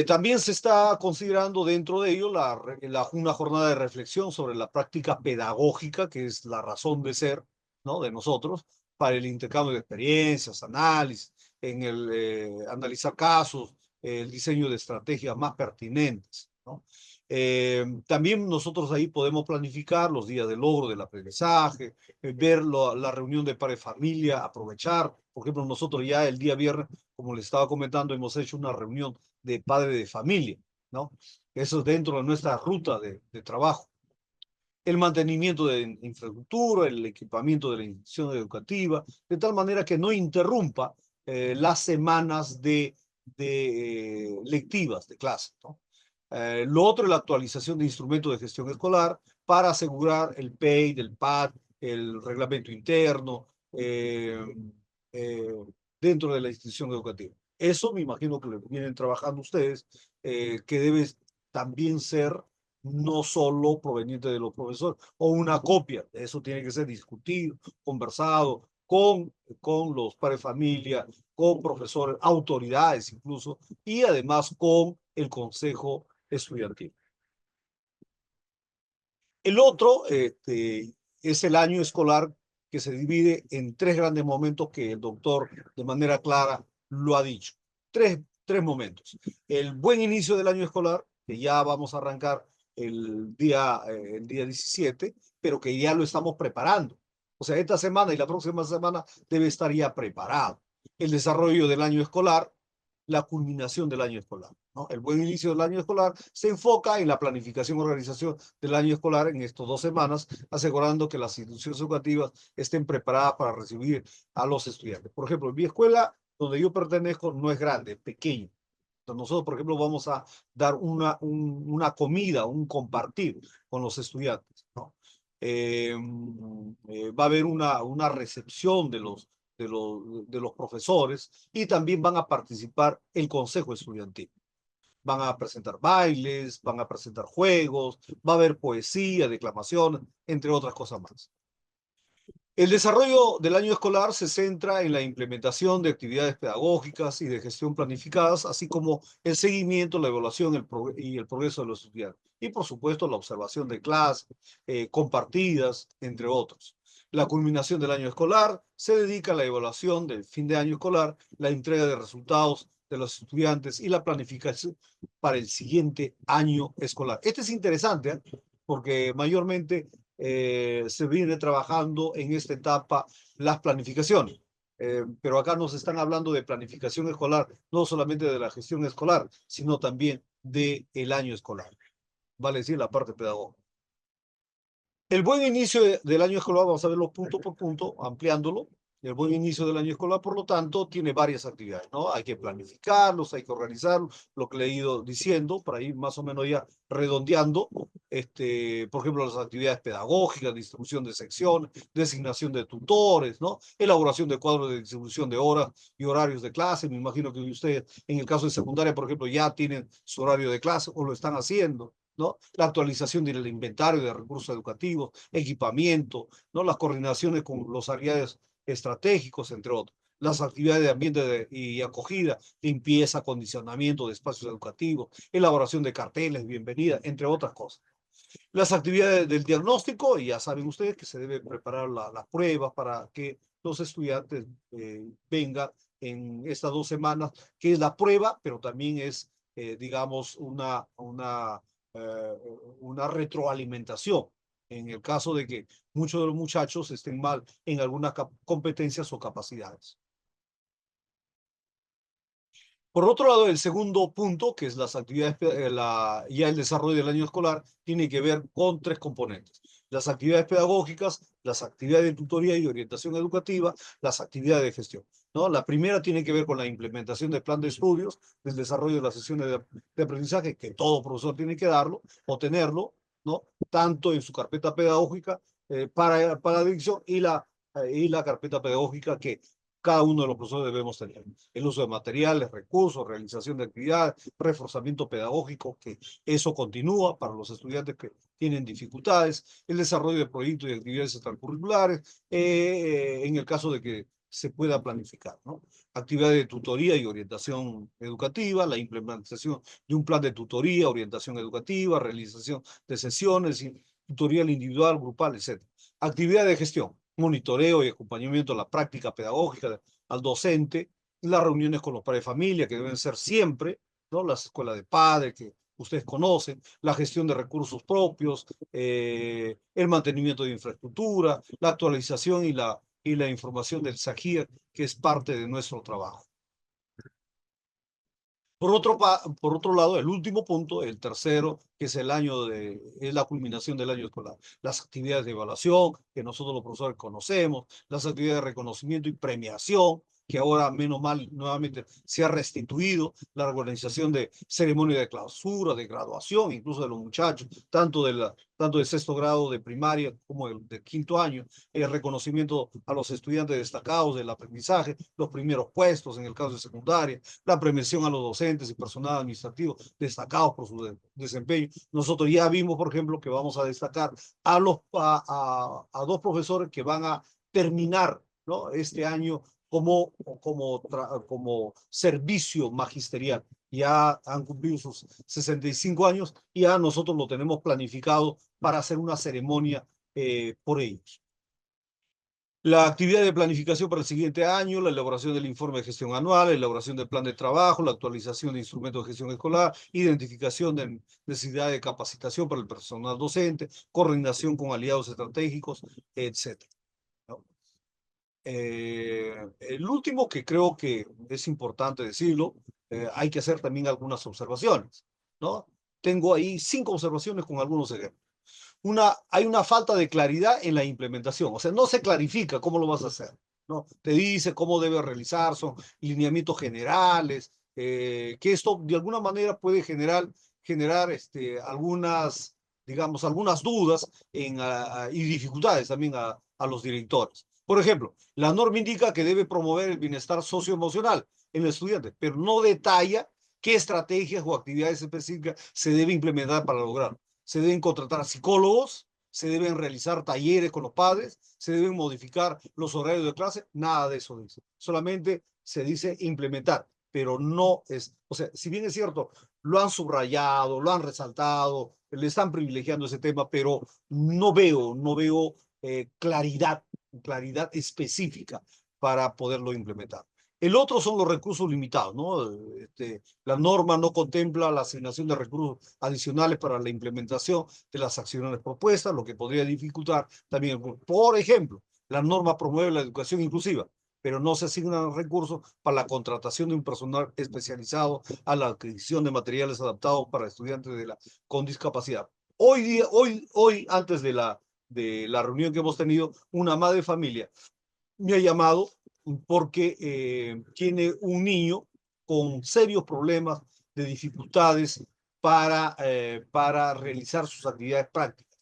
También se está considerando dentro de ello una jornada de reflexión sobre la práctica pedagógica, que es la razón de ser, ¿no?, de nosotros, para el intercambio de experiencias, análisis, analizar casos, el diseño de estrategias más pertinentes, ¿no? También nosotros ahí podemos planificar los días de logro del aprendizaje, ver la reunión de padres de familia, aprovechar. Por ejemplo, nosotros ya el día viernes, como les estaba comentando, hemos hecho una reunión de padre de familia, ¿no? Eso es dentro de nuestra ruta de trabajo. El mantenimiento de infraestructura, el equipamiento de la institución educativa, de tal manera que no interrumpa las semanas lectivas de clase, ¿no? Lo otro es la actualización de instrumentos de gestión escolar para asegurar el PEI, el PAD, el reglamento interno dentro de la institución educativa. Eso me imagino que lo vienen trabajando ustedes, que debe también ser no solo proveniente de los profesores o una copia. Eso tiene que ser discutido, conversado con los padres de familia, con profesores, autoridades incluso, y además con el consejo estudiantil. El otro es el año escolar, que se divide en tres grandes momentos que el doctor de manera clara lo ha dicho. Tres momentos. El buen inicio del año escolar, que ya vamos a arrancar el día 17, pero que ya lo estamos preparando. O sea, esta semana y la próxima semana debe estar ya preparado. El desarrollo del año escolar, la culminación del año escolar, ¿no? El buen inicio del año escolar se enfoca en la planificación y organización del año escolar en estas 2 semanas, asegurando que las instituciones educativas estén preparadas para recibir a los estudiantes. Por ejemplo, mi escuela, donde yo pertenezco, no es grande, es pequeña. Entonces nosotros, por ejemplo, vamos a dar una comida, un compartir con los estudiantes, ¿no? Va a haber una recepción de los profesores, y también van a participar el consejo estudiantil. Van a presentar bailes, van a presentar juegos, va a haber poesía, declamación, entre otras cosas más. El desarrollo del año escolar se centra en la implementación de actividades pedagógicas y de gestión planificadas, así como el seguimiento, la evaluación y el progreso de los estudiantes. Y por supuesto la observación de clases compartidas, entre otros. La culminación del año escolar se dedica a la evaluación del fin de año escolar, la entrega de resultados de los estudiantes y la planificación para el siguiente año escolar. Este es interesante, ¿eh?, porque mayormente se viene trabajando en esta etapa las planificaciones. Pero acá nos están hablando de planificación escolar, no solamente de la gestión escolar, sino también del año escolar, vale decir, la parte pedagógica. El buen inicio del año escolar, vamos a verlo punto por punto, ampliándolo. El buen inicio del año escolar, por lo tanto, tiene varias actividades, ¿no? Hay que planificarlos, hay que organizarlos, lo que le he ido diciendo, para ir más o menos ya redondeando. Por ejemplo, las actividades pedagógicas, distribución de secciones, designación de tutores, ¿no? Elaboración de cuadros de distribución de horas y horarios de clase. Me imagino que ustedes, en el caso de secundaria, por ejemplo, ya tienen su horario de clase o lo están haciendo, ¿no? La actualización del inventario de recursos educativos, equipamiento, ¿no? Las coordinaciones con los áreas estratégicos, entre otros. Las actividades de ambiente y acogida, limpieza, acondicionamiento de espacios educativos, elaboración de carteles, bienvenida, entre otras cosas. Las actividades del diagnóstico, y ya saben ustedes que se debe preparar las pruebas para que los estudiantes vengan en estas 2 semanas, que es la prueba, pero también es, digamos, una retroalimentación en el caso de que muchos de los muchachos estén mal en algunas competencias o capacidades. Por otro lado, el segundo punto, que es las actividades, ya el desarrollo del año escolar, tiene que ver con 3 componentes. Las actividades pedagógicas, las actividades de tutoría y orientación educativa, las actividades de gestión, ¿no? La primera tiene que ver con la implementación del plan de estudios, del desarrollo de las sesiones de aprendizaje, que todo profesor tiene que darlo o tenerlo, ¿no? Tanto en su carpeta pedagógica para la dirección y la carpeta pedagógica que cada uno de los profesores debemos tener. El uso de materiales, recursos, realización de actividades, reforzamiento pedagógico, que eso continúa para los estudiantes que tienen dificultades, el desarrollo de proyectos y actividades extracurriculares, en el caso de que se pueda planificar, ¿no? Actividades de tutoría y orientación educativa, la implementación de un plan de tutoría, orientación educativa, realización de sesiones, tutorial individual, grupal, etc. Actividades de gestión, monitoreo y acompañamiento a la práctica pedagógica al docente, las reuniones con los padres de familia, que deben ser siempre, ¿no? Las escuelas de padres que ustedes conocen, la gestión de recursos propios, el mantenimiento de infraestructura, la actualización y la información del SAGIR, que es parte de nuestro trabajo. Por otro lado, el último punto, el tercero, que es es la culminación del año escolar. Las actividades de evaluación, que nosotros los profesores conocemos, las actividades de reconocimiento y premiación, que ahora, menos mal, nuevamente se ha restituido, la organización de ceremonia de clausura, de graduación, incluso de los muchachos, tanto del sexto grado de primaria como del quinto año, el reconocimiento a los estudiantes destacados del aprendizaje, los primeros puestos en el caso de secundaria, la premiación a los docentes y personal administrativo destacados por su desempeño. Nosotros ya vimos, por ejemplo, que vamos a destacar a dos profesores que van a terminar, ¿no?, este año como servicio magisterial. Ya han cumplido sus 65 años y ya nosotros lo tenemos planificado para hacer una ceremonia por ellos. La actividad de planificación para el siguiente año, la elaboración del informe de gestión anual, la elaboración del plan de trabajo, la actualización de instrumentos de gestión escolar, identificación de necesidad de capacitación para el personal docente, coordinación con aliados estratégicos, etc. ¿No? El último, que creo que es importante decirlo, hay que hacer también algunas observaciones, ¿no? Tengo ahí 5 observaciones con algunos ejemplos. Hay una falta de claridad en la implementación, o sea, no se clarifica cómo lo vas a hacer, ¿no? Te dice cómo debe realizar, son lineamientos generales, que esto de alguna manera puede generar algunas dudas y dificultades también a los directores. Por ejemplo, la norma indica que debe promover el bienestar socioemocional en el estudiante, pero no detalla qué estrategias o actividades específicas se debe implementar para lograrlo. Se deben contratar psicólogos, se deben realizar talleres con los padres, se deben modificar los horarios de clase, nada de eso dice. Solamente se dice implementar, pero no es, o sea, si bien es cierto, lo han subrayado, lo han resaltado, le están privilegiando ese tema, pero no veo claridad específica para poderlo implementar. El otro son los recursos limitados, ¿no? La norma no contempla la asignación de recursos adicionales para la implementación de las acciones propuestas, lo que podría dificultar también. Por ejemplo, la norma promueve la educación inclusiva, pero no se asignan recursos para la contratación de un personal especializado a la adquisición de materiales adaptados para estudiantes con discapacidad. Hoy, antes de la reunión que hemos tenido, una madre de familia me ha llamado porque tiene un niño con serios problemas de dificultades para realizar sus actividades prácticas.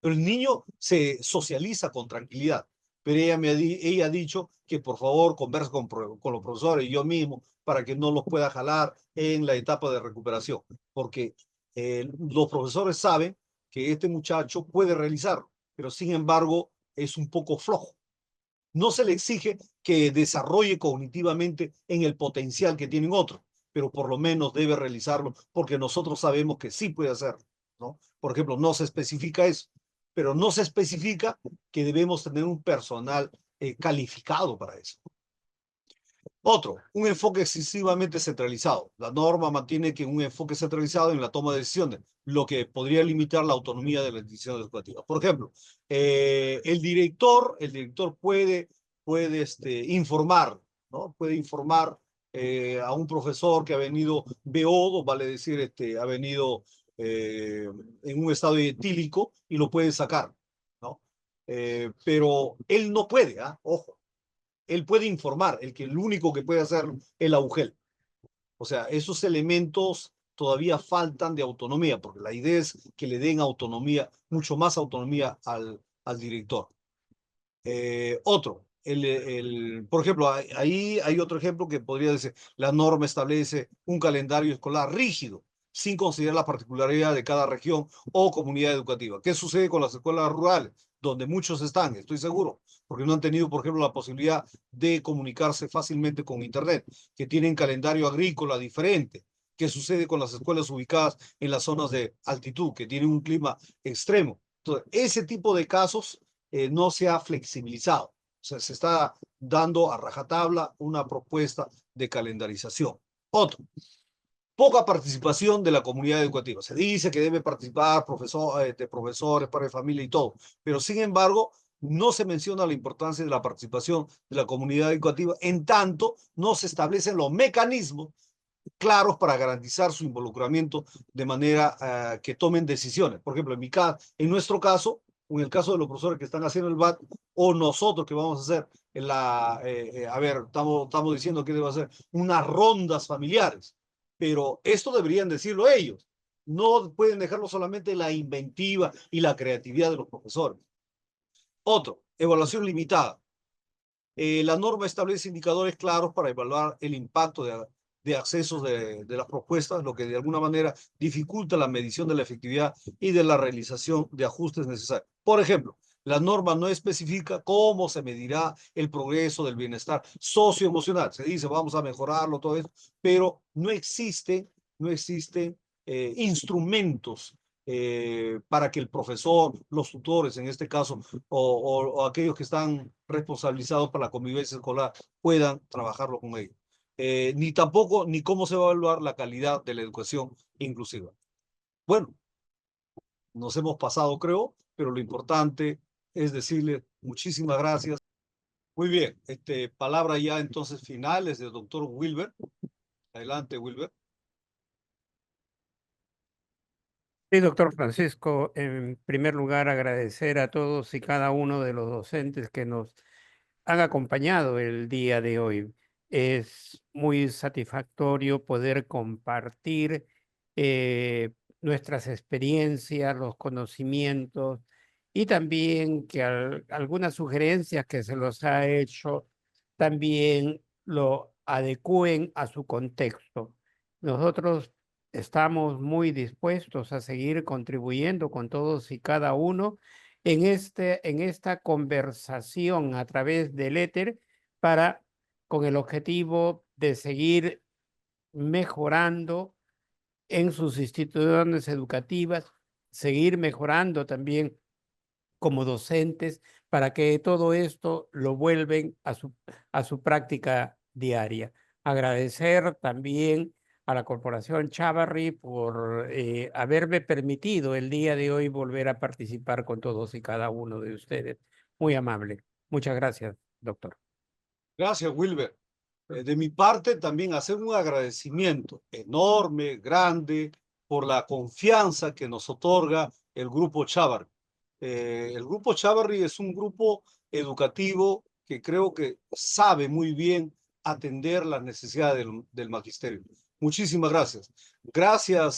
Pero el niño se socializa con tranquilidad, pero ella ha dicho que por favor converse con los profesores y yo mismo para que no los pueda jalar en la etapa de recuperación, porque los profesores saben que este muchacho puede realizarlo, pero sin embargo es un poco flojo. No se le exige que desarrolle cognitivamente en el potencial que tienen otros, pero por lo menos debe realizarlo porque nosotros sabemos que sí puede hacerlo, ¿no? Por ejemplo, no se especifica eso, pero no se especifica que debemos tener un personal calificado para eso. Otro, un enfoque excesivamente centralizado. La norma mantiene que un enfoque centralizado en la toma de decisiones, lo que podría limitar la autonomía de las decisiones educativas. Por ejemplo, el director puede informar, ¿no? Puede informar a un profesor que ha venido beodo, vale decir, ha venido en un estado etílico y lo puede sacar, ¿no? Pero él no puede, ojo. Él puede informar, el único que puede hacer es la UGEL. O sea, esos elementos todavía faltan de autonomía, porque la idea es que le den autonomía, mucho más autonomía al director. Por ejemplo, ahí hay otro ejemplo que podría decir, la norma establece un calendario escolar rígido, sin considerar la particularidad de cada región o comunidad educativa. ¿Qué sucede con las escuelas rurales? donde muchos están, estoy seguro, porque no han tenido, por ejemplo, la posibilidad de comunicarse fácilmente con Internet, que tienen calendario agrícola diferente. ¿Qué sucede con las escuelas ubicadas en las zonas de altitud, que tienen un clima extremo? Entonces, ese tipo de casos no se ha flexibilizado. O sea, se está dando a rajatabla una propuesta de calendarización. Otro, poca participación de la comunidad educativa. Se dice que debe participar profesores, padres de familia y todo, pero sin embargo no se menciona la importancia de la participación de la comunidad educativa, en tanto no se establecen los mecanismos claros para garantizar su involucramiento de manera que tomen decisiones. Por ejemplo, en nuestro caso, o en el caso de los profesores que están haciendo el VAT, o nosotros que vamos a hacer estamos diciendo que debe hacer unas rondas familiares, pero esto deberían decirlo ellos. No pueden dejarlo solamente la inventiva y la creatividad de los profesores. Otro, evaluación limitada. La norma establece indicadores claros para evaluar el impacto de accesos de las propuestas, lo que de alguna manera dificulta la medición de la efectividad y de la realización de ajustes necesarios. Por ejemplo, la norma no especifica cómo se medirá el progreso del bienestar socioemocional. Se dice, vamos a mejorarlo, todo eso, pero no existen instrumentos para que el profesor, los tutores en este caso, o aquellos que están responsabilizados para la convivencia escolar puedan trabajarlo con ellos. Ni tampoco, ni cómo se va a evaluar la calidad de la educación inclusiva. Bueno, nos hemos pasado, creo, pero lo importante es decirle muchísimas gracias. Muy bien, palabra ya entonces finales del doctor Wilber. Adelante, Wilber. Sí, doctor Francisco, en primer lugar agradecer a todos y cada uno de los docentes que nos han acompañado el día de hoy. Es muy satisfactorio poder compartir nuestras experiencias, los conocimientos y también que algunas sugerencias que se los ha hecho también lo adecúen a su contexto. Nosotros estamos muy dispuestos a seguir contribuyendo con todos y cada uno en esta conversación a través del éter con el objetivo de seguir mejorando en sus instituciones educativas, seguir mejorando también como docentes para que todo esto lo vuelven a su práctica diaria. Agradecer también a la Corporación Chávarri por haberme permitido el día de hoy volver a participar con todos y cada uno de ustedes. Muy amable. Muchas gracias, doctor. Gracias, Wilber. De mi parte, también hacer un agradecimiento enorme, grande, por la confianza que nos otorga el Grupo Chávarri. El Grupo Chávarri es un grupo educativo que creo que sabe muy bien atender las necesidades del magisterio. Muchísimas gracias. Gracias.